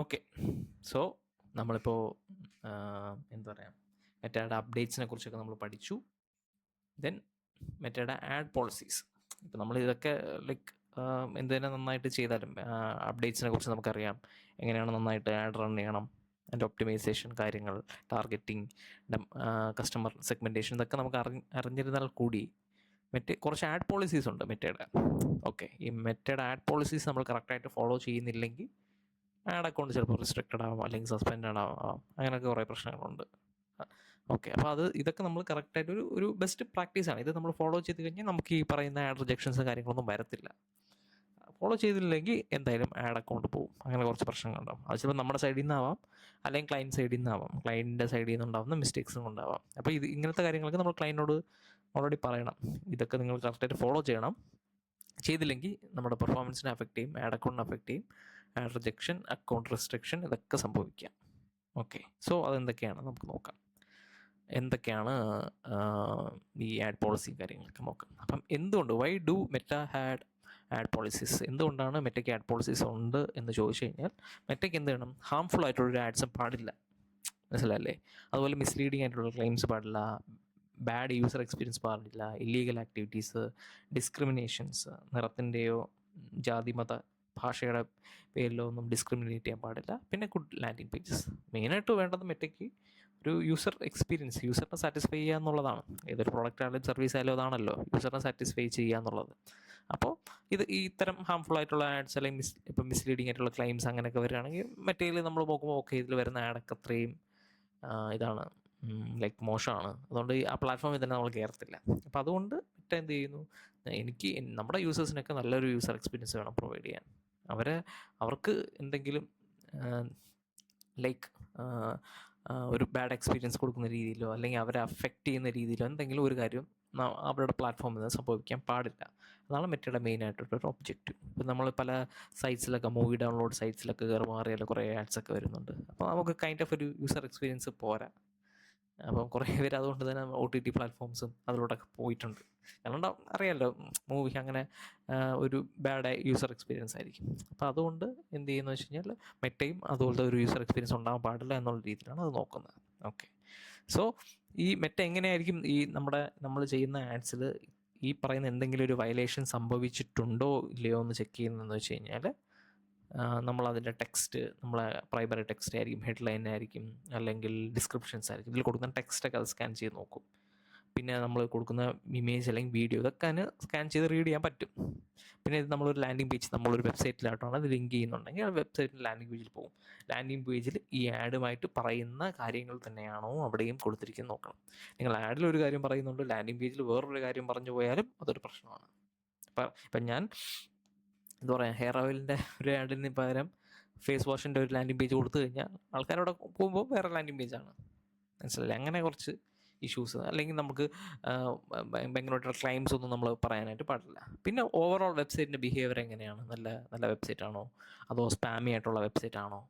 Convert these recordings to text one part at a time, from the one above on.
Okay. So നമ്മളിപ്പോൾ എന്താ പറയുക, മെറ്റയുടെ അപ്ഡേറ്റ്സിനെ കുറിച്ചൊക്കെ നമ്മൾ പഠിച്ചു. ദെൻ മെറ്റയുടെ ആഡ് പോളിസീസ്. ഇപ്പം നമ്മൾ ഇതൊക്കെ ലൈക്ക് എന്ത് തന്നെ നന്നായിട്ട് ചെയ്താലും അപ്ഡേറ്റ്സിനെ കുറിച്ച് നമുക്കറിയാം. എങ്ങനെയാണ് നന്നായിട്ട് ആഡ് റൺ ചെയ്യണം, അതിൻ്റെ ഒപ്റ്റിമൈസേഷൻ കാര്യങ്ങൾ, ടാർഗറ്റിംഗ്, കസ്റ്റമർ സെഗ്മെൻറ്റേഷൻ, ഇതൊക്കെ നമുക്ക് അറിഞ്ഞിരുന്നാൽ കൂടി കുറച്ച് ആഡ് പോളിസീസ് ഉണ്ട് മെറ്റയുടെ. ഓക്കെ, ഈ മെറ്റയുടെ ആഡ് പോളിസീസ് നമ്മൾ കറക്റ്റായിട്ട് ഫോളോ ചെയ്യുന്നില്ലെങ്കിൽ ആഡ് അക്കൗണ്ട് ചിലപ്പോൾ റിസ്ട്രിക്റ്റഡ് ആവാം, അല്ലെങ്കിൽ സസ്പെൻഡഡ് ആവാം. അങ്ങനെയൊക്കെ കുറേ പ്രശ്നങ്ങളുണ്ട്. ഓക്കെ, അപ്പോൾ ഇതൊക്കെ നമ്മൾ കറക്റ്റായിട്ട് ഒരു ബെസ്റ്റ് പ്രാക്ടീസാണ്. ഇത് നമ്മൾ ഫോളോ ചെയ്ത് കഴിഞ്ഞാൽ നമുക്ക് ഈ പറയുന്ന ആഡ് റിജക്ഷൻസ് കാര്യങ്ങളൊന്നും വരത്തില്ല. ഫോളോ ചെയ്തില്ലെങ്കിൽ എന്തായാലും ആഡ് അക്കൗണ്ട് പോകും. അങ്ങനെ കുറച്ച് പ്രശ്നങ്ങളുണ്ടാവും. അത് ചിലപ്പോൾ നമ്മുടെ സൈഡിൽ നിന്നാവാം, അല്ലെങ്കിൽ ക്ലയൻറ്റ് സൈഡിൽ നിന്നാവാം. ക്ലയൻറ്റിൻ്റെ സൈഡിൽ നിന്നുണ്ടാവുന്ന മിസ്റ്റേക്സും ഉണ്ടാവാം. അപ്പോൾ ഇങ്ങനത്തെ കാര്യങ്ങളൊക്കെ നമ്മൾ ക്ലയൻറ്റിനോട് ഓൾറെഡി പറയണം. ഇതൊക്കെ നിങ്ങൾ കറക്റ്റായിട്ട് ഫോളോ ചെയ്യണം. ചെയ്തില്ലെങ്കിൽ നമ്മുടെ പെർഫോമൻസിനെ അഫക്റ്റ് ചെയ്യും, ആഡ് അക്കൗണ്ടിനെ അഫക്റ്റ് ചെയ്യും, ആഡ് റിജക്ഷൻ, അക്കൗണ്ട് റെസ്ട്രിക്ഷൻ, ഇതൊക്കെ സംഭവിക്കാം. ഓക്കെ, സോ അതെന്തൊക്കെയാണ് നമുക്ക് നോക്കാം. എന്തൊക്കെയാണ് ഈ ആഡ് പോളിസി കാര്യങ്ങളൊക്കെ നോക്കാം. അപ്പം എന്തുകൊണ്ട്, why do Meta had add policies? എന്തുകൊണ്ടാണ് മെറ്റയ്ക്ക് ആഡ് പോളിസീസ് ഉണ്ട് എന്ന് ചോദിച്ചു കഴിഞ്ഞാൽ, മെറ്റയ്ക്ക് എന്ത് വേണം, ഹാംഫുൾ ആയിട്ടുള്ളൊരു ആഡ്സും പാടില്ല. മനസ്സിലല്ലേ? അതുപോലെ മിസ്ലീഡിങ് ആയിട്ടുള്ള ക്ലെയിംസ് പാടില്ല, ബാഡ് യൂസർ എക്സ്പീരിയൻസ് പാടില്ല, ഇല്ലീഗൽ ആക്ടിവിറ്റീസ്, ഡിസ്ക്രിമിനേഷൻസ്, നിറത്തിൻ്റെയോ ജാതി മത ഭാഷയുടെ പേരിലോ ഒന്നും ഡിസ്ക്രിമിനേറ്റ് ചെയ്യാൻ പാടില്ല. പിന്നെ ഗുഡ് ലാൻഡിങ് പേജസ്. മെയിനായിട്ട് വേണ്ടത് മെറ്റയ്ക്ക് ഒരു യൂസർ എക്സ്പീരിയൻസ്, യൂസറിനെ സാറ്റിസ്ഫൈ ചെയ്യുക എന്നുള്ളതാണ്. ഏതൊരു പ്രോഡക്റ്റ് ആയാലും സർവീസ് ആയാലും അതാണല്ലോ, യൂസറിനെ സാറ്റിസ്ഫൈ ചെയ്യുക എന്നുള്ളത്. അപ്പോൾ ഇത്തരം ഹാംഫുൾ ആയിട്ടുള്ള ആഡ്സ്, അല്ലെങ്കിൽ ഇപ്പം മിസ്ലീഡിങ് ആയിട്ടുള്ള ക്ലെയിംസ് അങ്ങനെയൊക്കെ വരികയാണെങ്കിൽ മറ്റേതിൽ നമ്മൾ നോക്കുമ്പോൾ ഓക്കെ, ഇതിൽ വരുന്ന ആഡൊക്കെ അത്രയും ഇതാണ്, ലൈക്ക് മോശമാണ്, അതുകൊണ്ട് ആ പ്ലാറ്റ്ഫോമിൽ തന്നെ നമ്മൾ കയറത്തില്ല. അപ്പോൾ അതുകൊണ്ട് എന്ത് ചെയ്യുന്നു, നമ്മുടെ യൂസേഴ്സിനൊക്കെ നല്ലൊരു യൂസർ എക്സ്പീരിയൻസ് വേണം പ്രൊവൈഡ് ചെയ്യാൻ. അവർക്ക് എന്തെങ്കിലും ലൈക്ക് ഒരു ബാഡ് എക്സ്പീരിയൻസ് കൊടുക്കുന്ന രീതിയിലോ, അല്ലെങ്കിൽ അവരെ അഫക്റ്റ് ചെയ്യുന്ന രീതിയിലോ എന്തെങ്കിലും ഒരു കാര്യം അവരുടെ പ്ലാറ്റ്ഫോമിൽ നിന്ന് സംഭവിക്കാൻ പാടില്ല. അതാണ് മെറ്റയുടെ മെയിനായിട്ടുള്ളൊരു ഒബ്ജക്റ്റീവ്. ഇപ്പം നമ്മൾ പല സൈറ്റ്സിലൊക്കെ, മൂവി ഡൗൺലോഡ് സൈറ്റ്സിലൊക്കെ കയറി മാറിയാൽ കുറേ ആഡ്സൊക്കെ വരുന്നുണ്ട്. അപ്പോൾ നമുക്ക് കൈൻഡ് ഓഫ് ഒരു യൂസർ എക്സ്പീരിയൻസ് പോരാ. അപ്പം കുറേ പേര് അതുകൊണ്ട് തന്നെ OTT പ്ലാറ്റ്ഫോംസും അതിലോട്ടൊക്കെ പോയിട്ടുണ്ട്. കാരണം അറിയാമല്ലോ, മൂവി അങ്ങനെ ഒരു ബാഡ് യൂസർ എക്സ്പീരിയൻസ് ആയിരിക്കും. അപ്പോൾ അതുകൊണ്ട് എന്ത് ചെയ്യുന്നു വെച്ച് കഴിഞ്ഞാൽ, മെറ്റയും അതുപോലത്തെ ഒരു യൂസർ എക്സ്പീരിയൻസ് ഉണ്ടാകാൻ പാടില്ല എന്നുള്ള രീതിയിലാണ് അത് നോക്കുന്നത്. ഓക്കെ, സോ ഈ മെറ്റ എങ്ങനെയായിരിക്കും നമ്മൾ ചെയ്യുന്ന ആഡ്സിൽ ഈ പറയുന്ന എന്തെങ്കിലും ഒരു വയലേഷൻ സംഭവിച്ചിട്ടുണ്ടോ ഇല്ലയോ എന്ന് ചെക്ക് ചെയ്യുന്നതെന്ന് വെച്ച് കഴിഞ്ഞാൽ, നമ്മളതിൻ്റെ ടെക്സ്റ്റ്, നമ്മളെ പ്രൈമറി ടെക്സ്റ്റ് ആയിരിക്കും, ഹെഡ്ലൈൻ ആയിരിക്കും, അല്ലെങ്കിൽ ഡിസ്ക്രിപ്ഷൻസ് ആയിരിക്കും. ഇതിൽ കൊടുക്കുന്ന ടെക്സ്റ്റൊക്കെ അത് സ്കാൻ ചെയ്ത് നോക്കും. പിന്നെ നമ്മൾ കൊടുക്കുന്ന ഇമേജ് അല്ലെങ്കിൽ വീഡിയോ, ഇതൊക്കെ അതിന് സ്കാൻ ചെയ്ത് റീഡ് ചെയ്യാൻ പറ്റും. പിന്നെ ഇത് നമ്മളൊരു ലാൻഡിങ് പേജ്, നമ്മളൊരു വെബ്സൈറ്റിലായിട്ടാണ് അത് ലിങ്ക് ചെയ്യുന്നുണ്ടെങ്കിൽ ആ വെബ്സൈറ്റിൽ ലാൻഡിങ് പേജിൽ പോകും. ലാൻഡിങ് പേജിൽ ഈ ആഡുമായിട്ട് പറയുന്ന കാര്യങ്ങൾ തന്നെയാണോ അവിടെയും കൊടുത്തിരിക്കുന്നത് നോക്കണം. നിങ്ങൾ ആഡിൽ ഒരു കാര്യം പറയുന്നുണ്ട്, ലാൻഡിങ് പേജിൽ വേറൊരു കാര്യം പറഞ്ഞു പോയാലും അതൊരു പ്രശ്നമാണ്. ഇപ്പം ഞാൻ എന്താ പറയുക, ഹെയർ ഓയിലിൻ്റെ ഒരു ആഡിന് പകരം ഫേസ് വാഷിൻ്റെ ഒരു ലാൻഡിങ് പേജ് കൊടുത്തു കഴിഞ്ഞാൽ ആൾക്കാരവിടെ പോകുമ്പോൾ വേറെ ലാൻഡിങ് പേജാണ്. മനസ്സിലായില്ലേ? അങ്ങനെ കുറച്ച് ഇഷ്യൂസ്. അല്ലെങ്കിൽ നമുക്ക് ഭയങ്കരമായിട്ടുള്ള ക്ലൈംസ് ഒന്നും നമ്മൾ പറയാനായിട്ട് പാടില്ല. പിന്നെ ഓവറോൾ വെബ്സൈറ്റിൻ്റെ ബിഹേവിയർ എങ്ങനെയാണ്, നല്ല നല്ല വെബ്സൈറ്റ് ആണോ, അതോ സ്പാമി ആയിട്ടുള്ള വെബ്സൈറ്റ് ആണോ,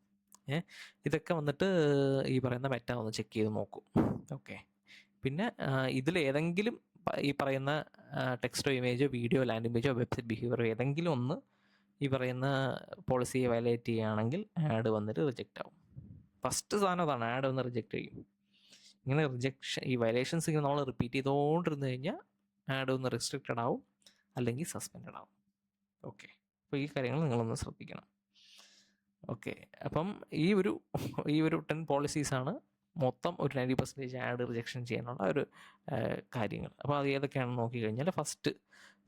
ഇതൊക്കെ വന്നിട്ട് ഈ പറയുന്ന മെറ്റ ഒന്ന് ചെക്ക് ചെയ്ത് നോക്കും. ഓക്കെ, പിന്നെ ഇതിലേതെങ്കിലും ഈ പറയുന്ന ടെക്സ്റ്റോ ഇമേജോ വീഡിയോ ലാൻഡിങ് പേജോ വെബ്സൈറ്റ് ബിഹേവിയറോ ഏതെങ്കിലും ഒന്ന് ഈ പറയുന്ന പോളിസിയെ വയലേറ്റ് ചെയ്യുകയാണെങ്കിൽ ആഡ് വന്നിട്ട് റിജക്റ്റ് ആവും. ഫസ്റ്റ് സാധനം അതാണ്, ആഡ് വന്ന് റിജക്റ്റ് ചെയ്യും. ഇങ്ങനെ ഈ വയലേഷൻസ് ഇങ്ങനെ നമ്മൾ റിപ്പീറ്റ് ചെയ്തുകൊണ്ടിരുന്നു കഴിഞ്ഞാൽ ആഡ് ഒന്ന് റെസ്ട്രിക്റ്റഡ് ആവും, അല്ലെങ്കിൽ സസ്പെൻഡഡ് ആവും. ഓക്കെ, അപ്പോൾ ഈ കാര്യങ്ങൾ നിങ്ങളൊന്ന് ശ്രദ്ധിക്കണം. ഓക്കെ, അപ്പം ഈ ഒരു 10 പോളിസീസാണ് മൊത്തം ഒരു 90% ആഡ് റിജക്ഷൻ ചെയ്യാനുള്ള ഒരു കാര്യങ്ങൾ. അപ്പോൾ അത് ഏതൊക്കെയാണെന്ന് നോക്കിക്കഴിഞ്ഞാൽ, ഫസ്റ്റ്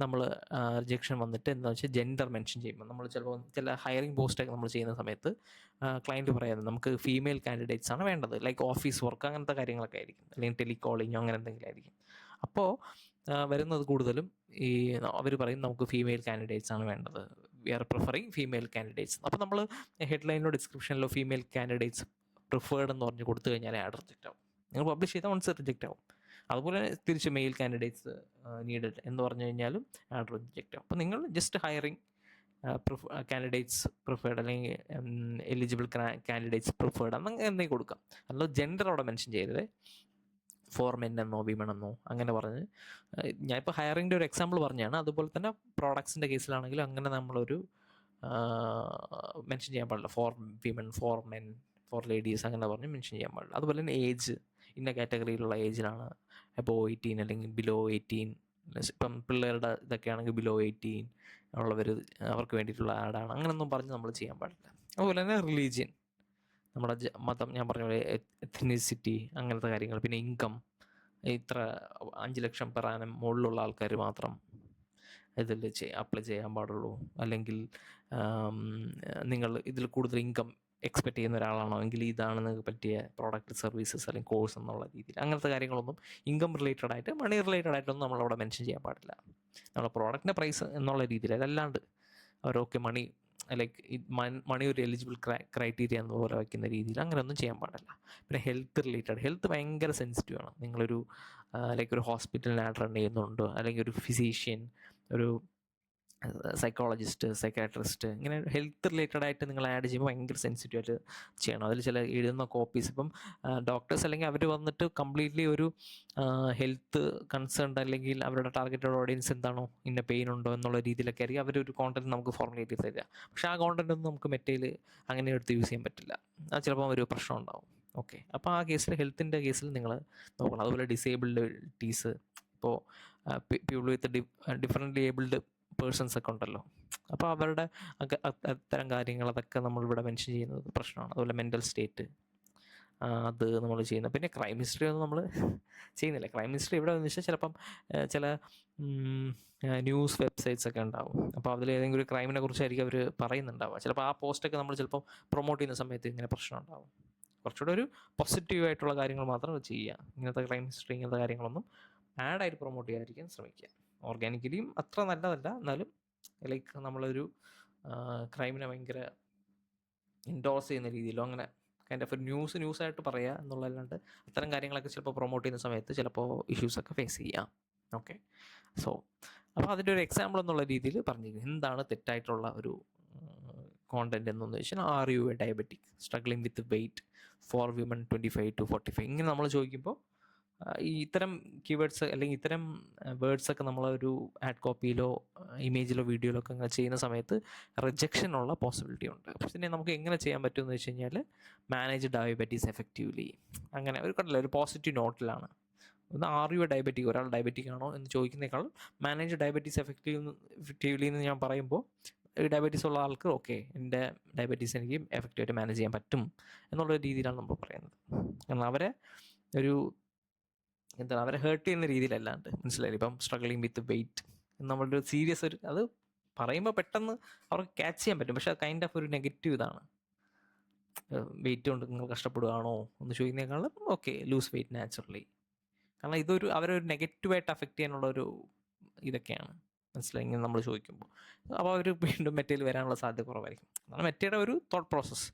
നമ്മൾ റിജക്ഷൻ വന്നിട്ട് എന്താണെന്ന് വെച്ചാൽ, ജെൻഡർ മെൻഷൻ ചെയ്യുമ്പോൾ നമ്മൾ ചിലപ്പോൾ ചില ഹയറിംഗ് പോസ്റ്റൊക്കെ നമ്മൾ ചെയ്യുന്ന സമയത്ത് ക്ലയൻറ്റ് പറയാതെ നമുക്ക് ഫീമെയിൽ കാൻഡിഡേറ്റ്സ് ആണ് വേണ്ടത്, ലൈക്ക് ഓഫീസ് വർക്ക് അങ്ങനത്തെ കാര്യങ്ങളൊക്കെ ആയിരിക്കും, അല്ലെങ്കിൽ ടെലികോളിങ്ങോ അങ്ങനെ എന്തെങ്കിലും ആയിരിക്കും. അപ്പോൾ വരുന്നത് കൂടുതലും അവർ പറയും നമുക്ക് ഫീമെയിൽ കാൻഡിഡേറ്റ്സ് ആണ് വേണ്ടത്, we are preferring female candidates. അപ്പോൾ നമ്മൾ ഹെഡ്ലൈനിലോ ഡിസ്ക്രിപ്ഷനിലോ ഫീമെയിൽ കാൻഡിഡേറ്റ്സ് പ്രിഫേർഡ് എന്ന് പറഞ്ഞ് കൊടുത്തു കഴിഞ്ഞാൽ ആഡ് റിജക്റ്റ് ആവും. നിങ്ങൾ പബ്ലിഷ് ചെയ്താൽ വൺസ് റിജക്റ്റ് ആവും. അതുപോലെ തിരിച്ച് മെയിൽ കാൻഡിഡേറ്റ്സ് നീഡഡ് എന്ന് പറഞ്ഞു കഴിഞ്ഞാലും ആഡ് റിജക്റ്റ് ആവും. അപ്പോൾ നിങ്ങൾ ജസ്റ്റ് ഹയറിങ് കാൻഡിഡേറ്റ്സ് പ്രിഫേർഡ്, അല്ലെങ്കിൽ എലിജിബിൾ കാൻഡിഡേറ്റ്സ് പ്രിഫേർഡ് എന്തെങ്കിലും കൊടുക്കാം. അല്ലാതെ ജെൻഡർ അവിടെ മെൻഷൻ ചെയ്തത് ഫോർ മെൻ എന്നോ വിമൺ എന്നോ അങ്ങനെ പറഞ്ഞ്. ഞാനിപ്പോൾ ഹയറിങ്ങിൻ്റെ ഒരു എക്സാമ്പിൾ പറഞ്ഞാണ്. അതുപോലെ തന്നെ പ്രോഡക്ട്സിൻ്റെ കേസിലാണെങ്കിലും അങ്ങനെ നമ്മളൊരു മെൻഷൻ ചെയ്യാൻ പാടില്ല. For women, four men, for ladies അങ്ങനെ പറഞ്ഞ് മെൻഷൻ ചെയ്യാൻ പാടില്ല. അതുപോലെ തന്നെ ഏജ്, ഇന്ന കാറ്റഗറിയിലുള്ള ഏജിലാണ്, എബോവ് 18 അല്ലെങ്കിൽ ബിലോ 18. ഇപ്പം പിള്ളേരുടെ ഇതൊക്കെ ആണെങ്കിൽ ബിലോ 18 ഉള്ളവർ, അവർക്ക് വേണ്ടിയിട്ടുള്ള ആഡാണ്, അങ്ങനെയൊന്നും പറഞ്ഞ് നമ്മൾ ചെയ്യാൻ പാടില്ല. അതുപോലെ തന്നെ റിലീജിയൻ, നമ്മുടെ മതം, ഞാൻ പറഞ്ഞ പോലെ എത്നിസിറ്റി, അങ്ങനത്തെ കാര്യങ്ങൾ. പിന്നെ ഇൻകം, ഇത്ര 5 ലക്ഷം പെർ ആനം മുകളിലുള്ള ആൾക്കാർ മാത്രം ഇതിൽ അപ്ലൈ ചെയ്യാൻ പാടുള്ളൂ. അല്ലെങ്കിൽ നിങ്ങൾ ഇതിൽ കൂടുതൽ ഇൻകം എക്സ്പെക്റ്റ് ചെയ്യുന്ന ഒരാളാണോ എങ്കിൽ ഇതാണ് നിങ്ങൾക്ക് പറ്റിയ പ്രോഡക്റ്റ്, സർവീസസ് അല്ലെങ്കിൽ കോഴ്സ് എന്നുള്ള രീതിയിൽ. അങ്ങനത്തെ കാര്യങ്ങളൊന്നും ഇൻകം റിലേറ്റഡ് ആയിട്ട്, മണി റിലേറ്റഡ് ആയിട്ടൊന്നും നമ്മളവിടെ മെൻഷൻ ചെയ്യാൻ പാടില്ല. നമ്മുടെ പ്രോഡക്റ്റിൻ്റെ പ്രൈസ് എന്നുള്ള രീതിയിൽ, അതല്ലാണ്ട് അവരൊക്കെ മണി ലൈക്ക് മണി ഒരു എലിജിബിൾ ക്രൈറ്റീരിയ എന്ന് പോലെ വയ്ക്കുന്ന രീതിയിൽ അങ്ങനെയൊന്നും ചെയ്യാൻ പാടില്ല. പിന്നെ ഹെൽത്ത് റിലേറ്റഡ്, ഹെൽത്ത് ഭയങ്കര സെൻസിറ്റീവ് ആണ്. നിങ്ങളൊരു ലൈക്ക് ഒരു ഹോസ്പിറ്റലിന് ആഡ് റൺ ചെയ്യുന്നുണ്ടോ, അല്ലെങ്കിൽ ഒരു ഫിസീഷ്യൻ, ഒരു സൈക്കോളജിസ്റ്റ്, സൈക്കാട്രിസ്റ്റ്, ഇങ്ങനെ ഹെൽത്ത് റിലേറ്റഡ് ആയിട്ട് നിങ്ങൾ ആഡ് ചെയ്യുമ്പോൾ ഭയങ്കര സെൻസിറ്റീവ് ആയിട്ട് ചെയ്യണം. അതിൽ ചില എഴുതുന്ന കോപ്പീസ്, ഇപ്പം ഡോക്ടേഴ്സ് അല്ലെങ്കിൽ അവർ വന്നിട്ട് കംപ്ലീറ്റ്ലി ഒരു ഹെൽത്ത് കൺസേൺഡ് അല്ലെങ്കിൽ അവരുടെ ടാർഗറ്റഡ് ഓഡിയൻസ് എന്താണോ, ഇന്ന പെയിൻ ഉണ്ടോ എന്നുള്ള രീതിയിലൊക്കെ ആയിരിക്കും അവരൊരു കോണ്ടന്റ് നമുക്ക് ഫോർമുലേറ്റ് ചെയ്ത് തരിക. പക്ഷേ ആ കോണ്ടന്റ് ഒന്നും നമുക്ക് മെറ്റയിൽ അങ്ങനെ എടുത്ത് യൂസ് ചെയ്യാൻ പറ്റില്ല. അത് ചിലപ്പോൾ ഒരു പ്രശ്നം ഉണ്ടാവും. ഓക്കെ, അപ്പോൾ ആ കേസിൽ, ഹെൽത്തിൻ്റെ കേസിൽ നിങ്ങൾ നോക്കണം. അതുപോലെ ഡിസേബിലിറ്റീസ്, ഇപ്പോൾ people with different abled persons ഒക്കെ ഉണ്ടല്ലോ, അപ്പോൾ അവരുടെ അത്തരം കാര്യങ്ങൾ, അതൊക്കെ നമ്മളിവിടെ മെൻഷൻ ചെയ്യുന്നത് പ്രശ്നമാണ്. അതുപോലെ മെൻ്റൽ സ്റ്റേറ്റ്, അത് നമ്മൾ ചെയ്യുന്നത്. പിന്നെ ക്രൈം ഹിസ്റ്ററി ഒന്നും നമ്മൾ ചെയ്യുന്നില്ല. ക്രൈം ഹിസ്റ്ററി ഇവിടെ എന്ന് വെച്ചാൽ ചിലപ്പം ചില ന്യൂസ് വെബ്സൈറ്റ്സ് ഒക്കെ ഉണ്ടാവും. അപ്പോൾ അതിൽ ഏതെങ്കിലും ഒരു ക്രൈമിനെ കുറിച്ചായിരിക്കും അവർ പറയുന്നുണ്ടാവുക. ചിലപ്പോൾ ആ പോസ്റ്റൊക്കെ നമ്മൾ ചിലപ്പോൾ പ്രൊമോട്ട് ചെയ്യുന്ന സമയത്ത് ഇങ്ങനെ പ്രശ്നം ഉണ്ടാവും. കുറച്ചുകൂടെ ഒരു പോസിറ്റീവായിട്ടുള്ള കാര്യങ്ങൾ മാത്രം ചെയ്യുക. ഇങ്ങനത്തെ ക്രൈം ഹിസ്റ്ററി, ഇങ്ങനത്തെ കാര്യങ്ങളൊന്നും ആഡായിട്ട് പ്രൊമോട്ട് ചെയ്യാതിരിക്കാൻ ശ്രമിക്കുക. ഓർഗാനിക്കലിയും അത്ര നല്ലതല്ല, എന്നാലും ലൈക്ക് നമ്മളൊരു ക്രൈമിനെ ഭയങ്കര എൻഡോഴ്സ് ചെയ്യുന്ന രീതിയിലോ അങ്ങനെ കൈൻഡ് ഓഫ് ഒരു ന്യൂസായിട്ട് പറയുക എന്നുള്ളതല്ലാണ്ട് അത്തരം കാര്യങ്ങളൊക്കെ ചിലപ്പോൾ പ്രൊമോട്ട് ചെയ്യുന്ന സമയത്ത് ചിലപ്പോൾ ഇഷ്യൂസൊക്കെ ഫേസ് ചെയ്യാം. ഓക്കെ, സോ അപ്പോൾ അതിൻ്റെ ഒരു എക്സാമ്പിൾ എന്നുള്ള രീതിയിൽ പറഞ്ഞിരിക്കുന്നത് എന്താണ് തെറ്റായിട്ടുള്ള ഒരു കോണ്ടന്റ് എന്നൊന്ന് വെച്ചാൽ, are you a diabetic, struggling with weight, for women 25 to 45, ഇങ്ങനെ നമ്മൾ ചോദിക്കുമ്പോൾ ഈ ഇത്തരം കീവേഡ്സ് അല്ലെങ്കിൽ ഇത്തരം വേർഡ്സൊക്കെ നമ്മളൊരു ആഡ് കോപ്പിയിലോ ഇമേജിലോ വീഡിയോയിലോ ഒക്കെ അങ്ങനെ ചെയ്യുന്ന സമയത്ത് റിജക്ഷനുള്ള പോസിബിലിറ്റി ഉണ്ട്. അപ്പോൾ പിന്നെ നമുക്ക് എങ്ങനെ ചെയ്യാൻ പറ്റുമെന്ന് വെച്ച് കഴിഞ്ഞാൽ, മാനേജ് ഡയബറ്റീസ് എഫക്റ്റീവ്ലി, അങ്ങനെ ഒരു കണ്ടില്ല, ഒരു പോസിറ്റീവ് നോട്ടിലാണ്. ഒന്ന് ആർ യു ഡയബറ്റിക്, ഒരാൾ ഡയബറ്റിക് ആണോ എന്ന് ചോദിക്കുന്നേക്കാൾ മാനേജ് ഡയബറ്റീസ് എഫക്റ്റീവ്ലി എന്ന് ഞാൻ പറയുമ്പോൾ, ഡയബറ്റീസ് ഉള്ള ആൾക്ക് ഓക്കെ, എൻ്റെ ഡയബറ്റീസ് എനിക്ക് എഫക്റ്റീവായിട്ട് മാനേജ് ചെയ്യാൻ പറ്റും എന്നുള്ള രീതിയിലാണ് നമ്മൾ പറയുന്നത്. കാരണം അവരെ ഒരു എന്താണ്, അവരെ ഹേർട്ട് ചെയ്യുന്ന രീതിയിലല്ലാണ്ട്, മനസ്സിലായില്ലേ? ഇപ്പം സ്ട്രഗ്ലിംഗ് വിത്ത് വെയ്റ്റ് നമ്മളൊരു സീരിയസ് ഒരു, അത് പറയുമ്പോൾ പെട്ടെന്ന് അവർക്ക് ക്യാച്ച് ചെയ്യാൻ പറ്റും, പക്ഷെ അത് കൈൻഡ് ഓഫ് ഒരു നെഗറ്റീവ് ഇതാണ്. വെയിറ്റ് കൊണ്ട് നിങ്ങൾ കഷ്ടപ്പെടുകയാണോ എന്ന് ചോദിക്കുന്നതിനേക്കാളും ഓക്കെ, ലൂസ് വെയിറ്റ് നാച്ചുറലി. കാരണം ഇതൊരു അവരൊരു നെഗറ്റീവായിട്ട് അഫക്റ്റ് ചെയ്യാനുള്ള ഒരു ഇതൊക്കെയാണ്, മനസ്സിലായി, ഇങ്ങനെ നമ്മൾ ചോദിക്കുമ്പോൾ. അപ്പോൾ അവർ വീണ്ടും മെറ്റയിൽ വരാനുള്ള സാധ്യത കുറവായിരിക്കും. അതാണ് മെറ്റയുടെ ഒരു തോട്ട് പ്രോസസ്സ്.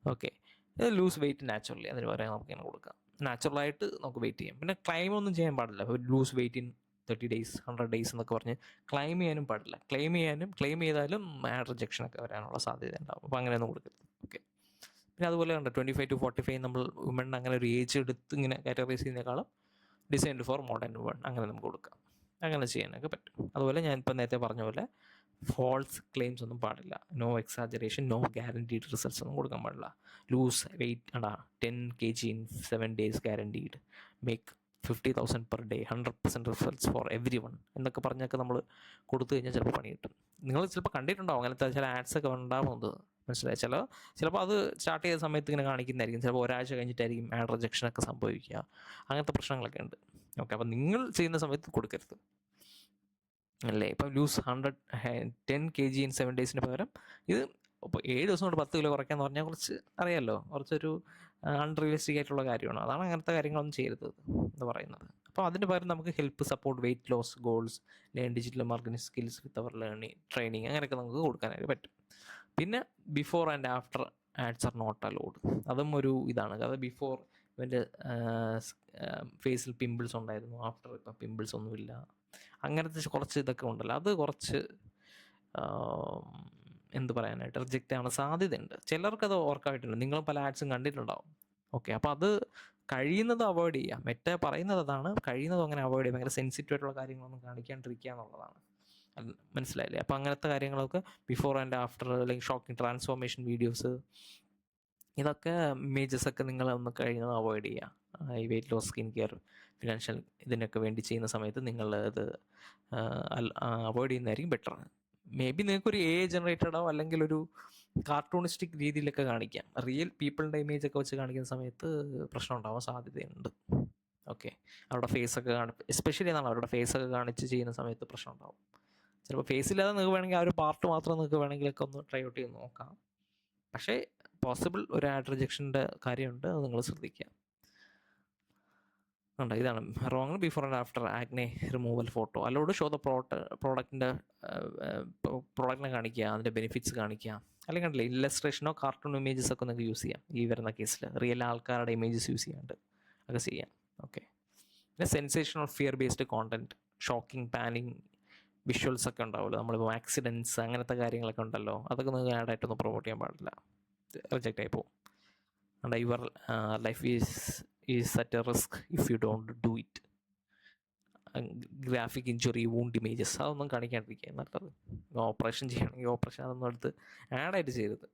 ഓക്കെ, ഇത് ലൂസ് വെയിറ്റ് നാച്ചുറലി, അതിന് പറയാൻ നമുക്ക് ഇങ്ങനെ കൊടുക്കാം. നാച്ചുറലായിട്ട് നമുക്ക് വെയിറ്റ് ചെയ്യാം. പിന്നെ ക്ലൈം ഒന്നും ചെയ്യാൻ പാടില്ല. ഒരു loose wait in 30 days 100 days എന്നൊക്കെ പറഞ്ഞ് ക്ലെയിം ചെയ്യാനും പാടില്ല. ക്ലെയിം ചെയ്താലും റിജക്ഷനൊക്കെ വരാനുള്ള സാധ്യത ഉണ്ടാവും. അപ്പോൾ അങ്ങനെയൊന്നും കൊടുക്കരുത്. ഓക്കെ, പിന്നെ അതുപോലെ ഉണ്ട് 25 to 45, നമ്മൾ വുമൺ അങ്ങനെ ഒരു ഏജ് എടുത്ത് ഇങ്ങനെ കാറ്റഗറൈസ് ചെയ്യുന്നതിനേക്കാളും ഡിസൈൻഡ് ഫോർ മോഡേൺ വുമൺ അങ്ങനെ നമുക്ക് കൊടുക്കാം. അങ്ങനെ ചെയ്യാനൊക്കെ പറ്റും. അതുപോലെ ഞാൻ ഇപ്പം നേരത്തെ പറഞ്ഞ പോലെ ഫോൾസ് ക്ലെയിംസ് ഒന്നും പാടില്ല. No exaggeration, no guaranteed results ഒന്നും കൊടുക്കാൻ പാടില്ല. Lose weight 10 kg in 7 days guaranteed, make 50,000 per day, 100% results for everyone എന്നൊക്കെ പറഞ്ഞൊക്കെ നമ്മൾ കൊടുത്തു കഴിഞ്ഞാൽ ചിലപ്പോൾ പണി കിട്ടും. നിങ്ങൾ ചിലപ്പോൾ കണ്ടിട്ടുണ്ടാവും അങ്ങനത്തെ ചില ആഡ്സൊക്കെ ഉണ്ടാവുന്നത്, മനസ്സിലായി? ചിലപ്പോൾ അത് സ്റ്റാർട്ട് ചെയ്ത സമയത്ത് ഇങ്ങനെ കാണിക്കുന്നതായിരിക്കും, ചിലപ്പോൾ ഒരാഴ്ച കഴിഞ്ഞിട്ടായിരിക്കും ആഡ് റിജക്ഷനൊക്കെ സംഭവിക്കുക. അങ്ങനത്തെ പ്രശ്നങ്ങളൊക്കെ ഉണ്ട്. ഓക്കെ, അപ്പോൾ നിങ്ങൾ ചെയ്യുന്ന സമയത്ത് കൊടുക്കരുത്, അല്ലേ? ഇപ്പം ലൂസ് 10 kg ഇൻ 7 days പകരം ഇത് ഇപ്പോൾ 7 ദിവസം കൊണ്ട് 10 കിലോ കുറയ്ക്കാന്ന് പറഞ്ഞാൽ കുറച്ച് അറിയാമല്ലോ, കുറച്ചൊരു അൺറിയലിസ്റ്റിക് ആയിട്ടുള്ള കാര്യമാണ്. അതാണ് അങ്ങനത്തെ കാര്യങ്ങളൊന്നും ചെയ്യരുത് എന്ന് പറയുന്നത്. അപ്പോൾ അതിന് പകരം നമുക്ക് help, support, weight loss goals, learn digital marketing skills with our training, അങ്ങനെയൊക്കെ നമുക്ക് കൊടുക്കാനായിട്ട് പറ്റും. പിന്നെ before and after ads are not allowed, അതും ഒരു ഇതാണ്. അത് ബിഫോർ ഇവൻ്റെ ഫേസിൽ പിമ്പിൾസ് ഉണ്ടായിരുന്നു, ആഫ്റ്റർ ഇപ്പം പിമ്പിൾസ് ഒന്നുമില്ല, അങ്ങനത്തെ കുറച്ച് ഇതൊക്കെ ഉണ്ടല്ലോ, അത് കുറച്ച് എന്ത് പറയാനായിട്ട് റിജക്റ്റ് ആവാൻ സാധ്യതയുണ്ട്. ചിലർക്കത് വർക്കായിട്ടുണ്ട്, നിങ്ങൾ പല ആഡ്സും കണ്ടിട്ടുണ്ടാവും. ഓക്കെ, അപ്പോൾ അത് കഴിയുന്നത് അവോയ്ഡ് ചെയ്യുക. മെറ്റ പറയുന്നത് അതാണ്, കഴിയുന്നതും അങ്ങനെ അവോയ്ഡ് ചെയ്യുക. ഭയങ്കര സെൻസിറ്റീവ് ആയിട്ടുള്ള കാര്യങ്ങളൊന്നും കാണിക്കാണ്ടിരിക്കുക എന്നുള്ളതാണ്. മനസ്സിലായില്ലേ? അപ്പോൾ അങ്ങനത്തെ കാര്യങ്ങളൊക്കെ ബിഫോർ ആൻഡ് ആഫ്റ്റർ, അല്ലെങ്കിൽ ഷോക്കിംഗ് ട്രാൻസ്ഫോർമേഷൻ വീഡിയോസ്, ഇതൊക്കെ ഇമേജസൊക്കെ നിങ്ങൾ ഒന്ന് കഴിയുന്നത് അവോയ്ഡ് ചെയ്യുക. ഈ weight loss, skin care, financial ഇതിനൊക്കെ വേണ്ടി ചെയ്യുന്ന സമയത്ത് നിങ്ങൾ അത് അവോയ്ഡ് ചെയ്യുന്നതായിരിക്കും ബെറ്റർ. മേ ബി നിങ്ങൾക്കൊരു ജനറേറ്റഡോ അല്ലെങ്കിൽ ഒരു കാർട്ടൂണിസ്റ്റിക് രീതിയിലൊക്കെ കാണിക്കാം. റിയൽ പീപ്പിളിൻ്റെ ഇമേജൊക്കെ വെച്ച് കാണിക്കുന്ന സമയത്ത് പ്രശ്നം ഉണ്ടാവാൻ സാധ്യതയുണ്ട്. ഓക്കെ, അവരുടെ ഫേസൊക്കെ എസ്പെഷ്യലി എന്നാണ് അവരുടെ ഫേസൊക്കെ കാണിച്ച് ചെയ്യുന്ന സമയത്ത് പ്രശ്നം ഉണ്ടാവും. ചിലപ്പോൾ ഫേസില്ലാതെ നിങ്ങൾക്ക് വേണമെങ്കിൽ ആ ഒരു പാർട്ട് മാത്രം നിങ്ങൾക്ക് വേണമെങ്കിലൊക്കെ ഒന്ന് ട്രൈ ഔട്ട് ചെയ്ത് നോക്കാം. പക്ഷേ പോസിബിൾ ഒരു ആഡ് റിജക്ഷൻ്റെ കാര്യമുണ്ട്, അത് നിങ്ങൾ ശ്രദ്ധിക്കുക. ഉണ്ട്, ഇതാണ് wrong before and after acne removal photo. Allowed show the പ്രോഡക്റ്റിൻ്റെ പ്രോഡക്റ്റിനെ കാണിക്കുക, അതിൻ്റെ ബെനിഫിറ്റ്സ് കാണിക്കുക. അല്ലെങ്കിൽ കണ്ടില്ലേ, ഇല്ലസ്ട്രേഷനോ കാർട്ടൂൺ ഇമേജസ് ഒക്കെ നിങ്ങൾക്ക് യൂസ് ചെയ്യാം. ഈ വരുന്ന കേസിൽ റിയൽ ആൾക്കാരുടെ ഇമേജസ് യൂസ് ചെയ്യാണ്ട് ഒക്കെ ചെയ്യാം. ഓക്കെ, പിന്നെ sensational fear based content, shocking, panning visuals ഒക്കെ ഉണ്ടാവുമല്ലോ. നമ്മളിപ്പോൾ ആക്സിഡൻറ്റ്സ് അങ്ങനത്തെ കാര്യങ്ങളൊക്കെ ഉണ്ടല്ലോ, അതൊക്കെ നിങ്ങൾക്ക് ആഡായിട്ടൊന്നും പ്രൊമോട്ട് ചെയ്യാൻ പാടില്ല, റിജക്റ്റ് ആയി പോകും. And your life is at a risk if you don't do it. Graphic injury, wound images അതൊന്നും കാണിക്കാണ്ടിരിക്കുക നല്ലത്. ഓപ്പറേഷൻ ചെയ്യണമെങ്കിൽ ഓപ്പറേഷൻ അതൊന്നും എടുത്ത് ആഡായിട്ട് ചെയ്യരുത്.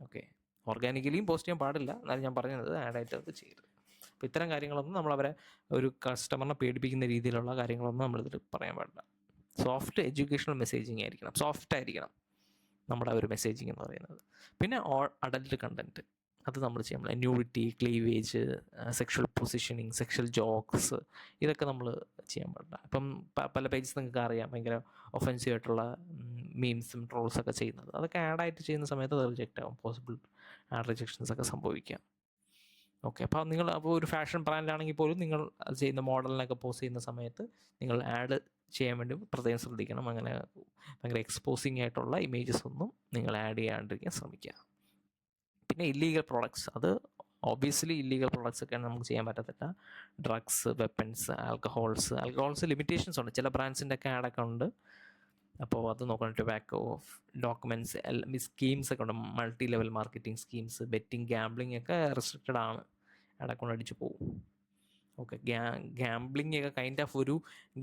ഓക്കെ, ഓർഗാനിക്കലിയും പോസ്റ്റ് ചെയ്യാൻ പാടില്ല, എന്നാലും ഞാൻ പറഞ്ഞത് ആഡായിട്ട് അത് ചെയ്യരുത്. അപ്പോൾ ഇത്തരം കാര്യങ്ങളൊന്നും നമ്മളവരെ ഒരു കസ്റ്റമറിനെ പേടിപ്പിക്കുന്ന രീതിയിലുള്ള കാര്യങ്ങളൊന്നും നമ്മളിതിൽ പറയാൻ പാടില്ല. സോഫ്റ്റ് എഡ്യൂക്കേഷണൽ മെസ്സേജിങ് ആയിരിക്കണം, സോഫ്റ്റ് ആയിരിക്കണം നമ്മുടെ ഒരു മെസ്സേജിങ് എന്ന് പറയുന്നത്. പിന്നെ അഡൽട്ട് കണ്ടൻറ്റ് അത് നമ്മൾ ചെയ്യാൻ പാടില്ല. Nudity, cleavage, sexual positioning, sexual jokes, ഇതൊക്കെ നമ്മൾ ചെയ്യാൻ പാടില്ല. ഇപ്പം പല പേജസ് നിങ്ങൾക്ക് അറിയാം ഭയങ്കര ഒഫെൻസീവ് ആയിട്ടുള്ള മീംസും ട്രോൾസൊക്കെ ചെയ്യുന്നത്. അതൊക്കെ ആഡായിട്ട് ചെയ്യുന്ന സമയത്ത് അത് റിജക്റ്റ് ആവും, പോസിബിൾ ആഡ് റിജക്ഷൻസ് ഒക്കെ സംഭവിക്കാം. ഓക്കെ, അപ്പോൾ നിങ്ങൾ അപ്പോൾ ഒരു ഫാഷൻ ബ്രാൻഡാണെങ്കിൽ പോലും നിങ്ങൾ അത് ചെയ്യുന്ന മോഡലിനൊക്കെ പോസ്റ്റ് ചെയ്യുന്ന സമയത്ത് നിങ്ങൾ ആഡ് ചെയ്യാൻ വേണ്ടി പ്രത്യേകം ശ്രദ്ധിക്കണം. അങ്ങനെ ഭയങ്കര എക്സ്പോസിങ് ആയിട്ടുള്ള ഇമേജസ് ഒന്നും നിങ്ങൾ ആഡ് ചെയ്യാണ്ടിരിക്കാൻ ശ്രമിക്കുക. പിന്നെ ഇല്ലീഗൽ പ്രോഡക്ട്സ്, അത് ഒബ്വിയസ്ലി ഇല്ലീഗൽ പ്രോഡക്ട്സ് ഒക്കെയാണ് നമുക്ക് ചെയ്യാൻ പറ്റത്തില്ല. ഡ്രഗ്സ്, വെപ്പൺസ്, ആൽക്കഹോൾസ് ലിമിറ്റേഷൻസ് ഉണ്ട്. ചില ബ്രാൻഡ്സിൻ്റെ ഒക്കെ ആഡൊക്കെ ഉണ്ട്, അപ്പോൾ അത് നോക്കണം. ടൊബാക്കോ, ഡോക്യുമെൻറ്റ്സ്, സ്കീംസ് ഒക്കെ ഉണ്ട്, multi level marketing schemes, betting, gambling ഒക്കെ റെസ്ട്രിക്റ്റഡ് ആണ്, അടക്കൊണ്ട് അടിച്ചു പോകും. ഓക്കെ, ഗാംബ്ലിംഗ് ഒക്കെ കൈൻഡ് ഓഫ് ഒരു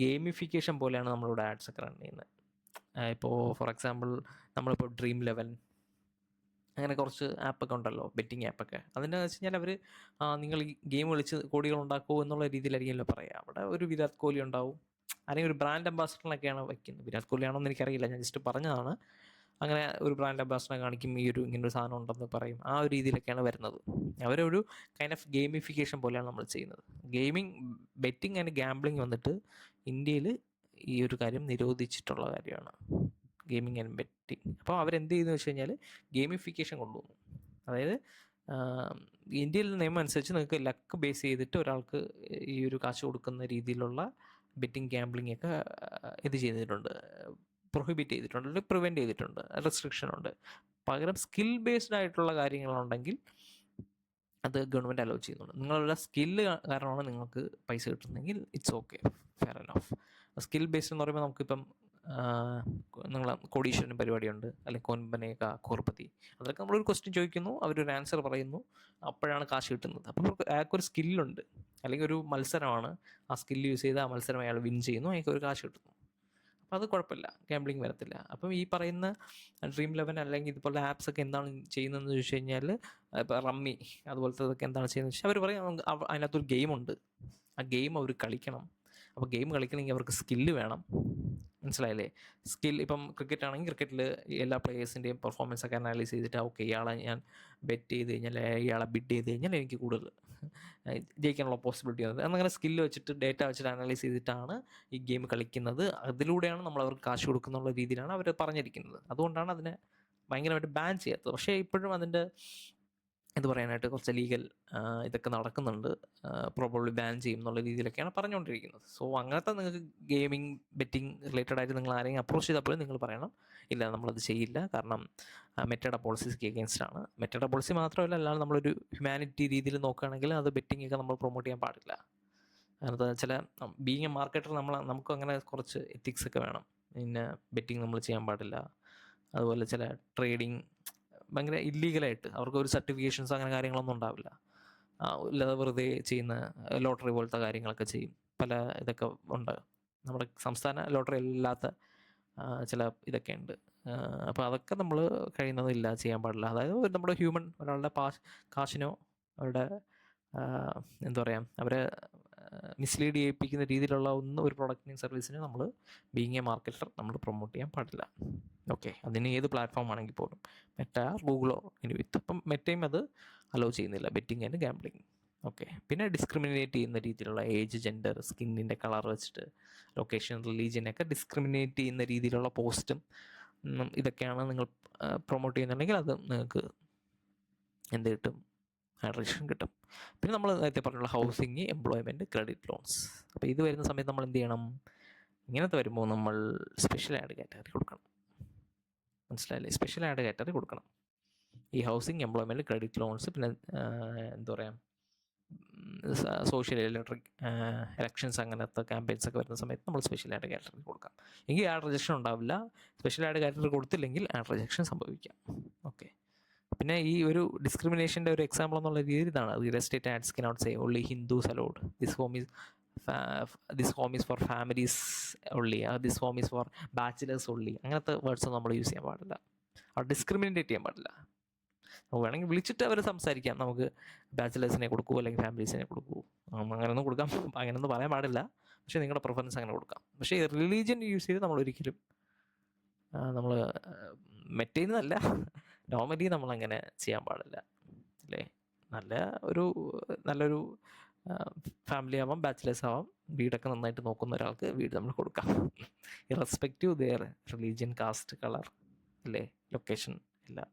ഗെയിമിഫിക്കേഷൻ പോലെയാണ് നമ്മളിവിടെ ആഡ്സ് ഒക്കെ റൺ ചെയ്യുന്നത്. ഇപ്പോൾ ഫോർ എക്സാമ്പിൾ നമ്മളിപ്പോൾ ഡ്രീം ലെവൻ അങ്ങനെ കുറച്ച് ആപ്പൊക്കെ ഉണ്ടല്ലോ, ബെറ്റിംഗ് ആപ്പൊക്കെ. അതിൻ്റെ വെച്ച് കഴിഞ്ഞാൽ അവർ നിങ്ങൾ ഈ ഗെയിം കളിച്ച് കോടികൾ ഉണ്ടാക്കുമോ എന്നുള്ള രീതിയിലായിരിക്കുമല്ലോ പറയുക. അവിടെ ഒരു വിരാട് കോഹ്ലി ഉണ്ടാവും, അല്ലെങ്കിൽ ഒരു ബ്രാൻഡ് അംബാസിഡറിനൊക്കെയാണ് വയ്ക്കുന്നത്. വിരാട് കോഹ്ലി ആണോ എന്ന് എനിക്കറിയില്ല, ഞാൻ ജസ്റ്റ് പറഞ്ഞതാണ്. അങ്ങനെ ഒരു ബ്രാൻഡ് അംബാസിഡറെ കാണിക്കും, ഈ ഒരു ഇങ്ങനൊരു സാധനം ഉണ്ടെന്ന് പറയും. ആ ഒരു രീതിയിലൊക്കെയാണ് വരുന്നത്. അവരൊരു കൈൻഡ് ഓഫ് ഗെയിമിഫിക്കേഷൻ പോലെയാണ് നമ്മൾ ചെയ്യുന്നത്. ബെറ്റിംഗ് ആൻഡ് ഗാംബ്ലിംഗ് വന്നിട്ട് ഇന്ത്യയിൽ ഈ ഒരു കാര്യം നിരോധിച്ചിട്ടുള്ള കാര്യമാണ്, ഗെയിമിംഗ് ആൻഡ് ബെറ്റിംഗ്. അപ്പോൾ അവരെന്ത് ചെയ്യുന്നു വെച്ച് കഴിഞ്ഞാൽ ഗെയിമിഫിക്കേഷൻ കൊണ്ടുവന്നു. അതായത് ഇന്ത്യയിൽ നിയമം അനുസരിച്ച് നിങ്ങൾക്ക് ലക്ക് ബേസ് ചെയ്തിട്ട് ഒരാൾക്ക് ഈ ഒരു കാശ് കൊടുക്കുന്ന രീതിയിലുള്ള ബെറ്റിംഗ്, ഗാംബ്ലിംഗ് ഒക്കെ ഇത് ചെയ്തിട്ടുണ്ട്, പ്രൊഹിബിറ്റ് ചെയ്തിട്ടുണ്ട്, അല്ലെങ്കിൽ പ്രിവെൻറ്റ് ചെയ്തിട്ടുണ്ട്, റെസ്ട്രിക്ഷൻ ഉണ്ട്. പകരം സ്കിൽ ബേസ്ഡ് ആയിട്ടുള്ള കാര്യങ്ങളുണ്ടെങ്കിൽ അത് ഗവൺമെൻറ് അലോ ചെയ്യുന്നുണ്ട്. നിങ്ങളുടെ സ്കില്ല് കാരണമാണ് നിങ്ങൾക്ക് പൈസ കിട്ടുന്നതെങ്കിൽ it's okay, fair enough. Skill based എന്ന് പറയുമ്പോൾ നമുക്കിപ്പം നിങ്ങൾ കോടീശ്വരൻ പരിപാടിയുണ്ട്, അല്ലെങ്കിൽ കോൻബനേക കോർപ്പതി, അതൊക്കെ നമ്മളൊരു ക്വസ്റ്റ്യൻ ചോദിക്കുന്നു, അവരൊരു ആൻസർ പറയുന്നു, അപ്പോഴാണ് കാശ് കിട്ടുന്നത്. അപ്പം അയാൾക്കൊരു സ്കില്ലുണ്ട്, അല്ലെങ്കിൽ ഒരു മത്സരമാണ്, ആ സ്കില്ല് യൂസ് ചെയ്ത് ആ മത്സരം അയാൾ വിൻ ചെയ്യുന്നു, അയാൾക്ക് ഒരു കാശ് കിട്ടുന്നു. അപ്പോൾ അത് കുഴപ്പമില്ല, ഗാംബ്ലിംഗ് വരത്തില്ല. അപ്പം ഈ പറയുന്ന ഡ്രീം ലെവൻ അല്ലെങ്കിൽ ഇതുപോലെ ആപ്സ് ഒക്കെ എന്താണ് ചെയ്യുന്നതെന്ന് ചോദിച്ചു കഴിഞ്ഞാൽ, ഇപ്പോൾ റമ്മി അതുപോലത്തതൊക്കെ എന്താണ് ചെയ്യുന്നത് വെച്ചാൽ അവർ പറയും അതിനകത്തൊരു ഗെയിമുണ്ട്, ആ ഗെയിം അവർ കളിക്കണം. അപ്പോൾ ഗെയിം കളിക്കണമെങ്കിൽ അവർക്ക് സ്കില്ല് വേണം, മനസ്സിലായില്ലേ? സ്കിൽ ഇപ്പം ക്രിക്കറ്റ് ആണെങ്കിൽ ക്രിക്കറ്റിൽ എല്ലാ പ്ലേയേഴ്സിൻ്റെയും പെർഫോമൻസ് ഒക്കെ അനലൈസ് ചെയ്തിട്ട് ഓക്കെ ഇയാളെ ഞാൻ ബെറ്റ് ചെയ്ത് കഴിഞ്ഞാൽ, ഇയാളെ ബിഡ് ചെയ്ത് കഴിഞ്ഞാൽ എനിക്ക് കൂടുതൽ ജയിക്കാനുള്ള പോസിബിലിറ്റി വന്നത് അങ്ങനെ സ്കില്ല് വെച്ചിട്ട് ഡേറ്റ വെച്ചിട്ട് അനലൈസ് ചെയ്തിട്ടാണ് ഈ ഗെയിം കളിക്കുന്നത്. അതിലൂടെയാണ് നമ്മൾ അവർക്ക് കാശ് കൊടുക്കുന്നുള്ള രീതിയിലാണ് അവർ പറഞ്ഞിരിക്കുന്നത്. അതുകൊണ്ടാണ് അതിനെ ഭയങ്കരമായിട്ട് ബാൻ ചെയ്യാത്തത്. പക്ഷേ ഇപ്പോഴും അതിൻ്റെ ഇത് പറയാനായിട്ട് കുറച്ച് ലീഗൽ ഇതൊക്കെ നടക്കുന്നുണ്ട്, പ്രോബബ്ലി ബാൻ ചെയ്യും എന്നുള്ള രീതിയിലൊക്കെയാണ് പറഞ്ഞുകൊണ്ടിരിക്കുന്നത്. സോ അങ്ങനത്തെ നിങ്ങൾക്ക് ഗെയിമിംഗ്, ബെറ്റിംഗ് റിലേറ്റഡ് ആയിട്ട് നിങ്ങൾ ആരെങ്കിലും അപ്രോച്ച് ചെയ്തപ്പോഴും നിങ്ങൾ പറയണം, ഇല്ല നമ്മളത് ചെയ്യില്ല, കാരണം മെറ്റയുടെ പോളിസീസ്ക്ക് എഗെയിൻസ്റ്റ് ആണ്. മെറ്റയുടെ പോളിസി മാത്രമല്ല, അല്ലാതെ നമ്മളൊരു ഹ്യൂമാനിറ്റി രീതിയിൽ നോക്കുകയാണെങ്കിൽ അത് ബെറ്റിംഗ് ഒക്കെ നമ്മൾ പ്രൊമോട്ട് ചെയ്യാൻ പാടില്ല. അങ്ങനത്തെ ചില ബീങ് എ മാർക്കറ്റർ നമുക്ക് അങ്ങനെ കുറച്ച് എത്തിക്സ് ഒക്കെ വേണം. പിന്നെ ബെറ്റിംഗ് നമ്മൾ ചെയ്യാൻ പാടില്ല, അതുപോലെ ചില ട്രേഡിങ് ഭയങ്കര ഇല്ലീഗലായിട്ട് അവർക്ക് ഒരു സർട്ടിഫിക്കേഷൻസ് അങ്ങനെ കാര്യങ്ങളൊന്നും ഉണ്ടാവില്ല, ഇല്ലാതെ വെറുതെ ചെയ്യുന്ന ലോട്ടറി പോലത്തെ കാര്യങ്ങളൊക്കെ ചെയ്യും. പല ഇതൊക്കെ ഉണ്ട്, നമ്മുടെ സംസ്ഥാന ലോട്ടറി അല്ലാത്ത ചില ഇതൊക്കെ ഉണ്ട്. അപ്പോൾ അതൊക്കെ നമ്മൾ കഴിയുന്നതും ഇല്ല ചെയ്യാൻ പാടില്ല. അതായത് നമ്മുടെ ഒരാളുടെ കാശിനോ അവരുടെ എന്താ പറയുക, അവരെ മിസ്ലീഡ് ചെയ്യിപ്പിക്കുന്ന രീതിയിലുള്ള ഒരു പ്രൊഡക്റ്റിനും സർവീസിനും നമ്മൾ ബീയിങ് എ മാർക്കറ്റർ നമ്മൾ പ്രൊമോട്ട് ചെയ്യാൻ പാടില്ല. ഓക്കെ, അതിന് ഏത് പ്ലാറ്റ്ഫോം ആണെങ്കിൽ പോലും, മെറ്റ, ഗൂഗിളോ ഇനി വിത്ത്. അപ്പം മെറ്റയും അത് അലോ ചെയ്യുന്നില്ല, ബെറ്റിംഗ് ആൻഡ് ഗാംബ്ലിങ്. ഓക്കെ, പിന്നെ ഡിസ്ക്രിമിനേറ്റ് ചെയ്യുന്ന രീതിയിലുള്ള ഏജ്, ജെൻഡർ, സ്കിന്നിൻ്റെ കളർ വെച്ചിട്ട്, ലൊക്കേഷൻ, റിലീജിയനൊക്കെ ഡിസ്ക്രിമിനേറ്റ് ചെയ്യുന്ന രീതിയിലുള്ള പോസ്റ്റും ഇതൊക്കെയാണ് നിങ്ങൾ പ്രൊമോട്ട് ചെയ്യുന്നുണ്ടെങ്കിൽ അത് നിങ്ങൾക്ക് എന്ത് കിട്ടും, റിജക്ഷൻ കിട്ടും. പിന്നെ നമ്മൾ നേരത്തെ പറഞ്ഞുള്ള ഹൗസിങ്, എംപ്ലോയ്മെൻറ്റ്, ക്രെഡിറ്റ് ലോൺസ്. അപ്പോൾ ഇത് വരുന്ന സമയത്ത് നമ്മൾ എന്ത് ചെയ്യണം? ഇങ്ങനത്തെ വരുമ്പോൾ നമ്മൾ സ്പെഷ്യൽ ആഡ് കാറ്റഗറി കൊടുക്കണം. മനസ്സിലായില്ലേ? സ്പെഷ്യൽ ആഡ് കാറ്റഗറി കൊടുക്കണം. ഈ ഹൗസിങ്, എംപ്ലോയ്മെൻറ്റ്, ക്രെഡിറ്റ് ലോൺസ്, പിന്നെ എന്താ പറയുക, സോഷ്യൽ ഇലക്ഷൻസ് അങ്ങനത്തെ ക്യാമ്പയിൻസ് ഒക്കെ വരുന്ന സമയത്ത് നമ്മൾ സ്പെഷ്യൽ ആഡ് കാറ്റഗറി കൊടുക്കാം. എങ്കിൽ ആഡ് റിജക്ഷൻ ഉണ്ടാവില്ല. സ്പെഷ്യൽ ആഡ് കാറ്റഗറി കൊടുത്തില്ലെങ്കിൽ ആഡ് റിജക്ഷൻ സംഭവിക്കാം. ഓക്കെ, പിന്നെ ഈ ഒരു ഡിസ്ക്രിമിനേഷൻ്റെ ഒരു എക്സാമ്പിൾ എന്നുള്ള രീതിയിൽ ഇതാണ്: real estate ads cannot say only Hindus allowed, this home is for families only, this home is for bachelors only. അങ്ങനത്തെ വേർഡ്സ് നമ്മൾ യൂസ് ചെയ്യാൻ പാടില്ല. അവിടെ ഡിസ്ക്രിമിനേറ്റ് ചെയ്യാൻ പാടില്ല. നമുക്ക് വേണമെങ്കിൽ വിളിച്ചിട്ട് അവർ സംസാരിക്കാം, നമുക്ക് ബാച്ചിലേഴ്സിനെ കൊടുക്കൂ അല്ലെങ്കിൽ ഫാമിലീസിനെ കൊടുക്കൂ, അങ്ങനെയൊന്നും കൊടുക്കാം, അങ്ങനെയൊന്നും പറയാൻ പാടില്ല. പക്ഷേ നിങ്ങളുടെ പ്രിഫറൻസ് അങ്ങനെ കൊടുക്കാം. പക്ഷേ റിലീജിയൻ യൂസ് ചെയ്ത് നമ്മൾ ഒരിക്കലും നമ്മൾ മെറ്റേന്നല്ല, നോർമലി നമ്മളങ്ങനെ ചെയ്യാൻ പാടില്ല അല്ലേ. നല്ലൊരു ഫാമിലി ആവാം, ബാച്ചിലേഴ്സ് ആവാം, വീടൊക്കെ നന്നായിട്ട് നോക്കുന്ന ഒരാൾക്ക് വീട് നമ്മൾ കൊടുക്കാം, irrespective their religion, caste, colour അല്ലേ, ലൊക്കേഷൻ, എല്ലാം,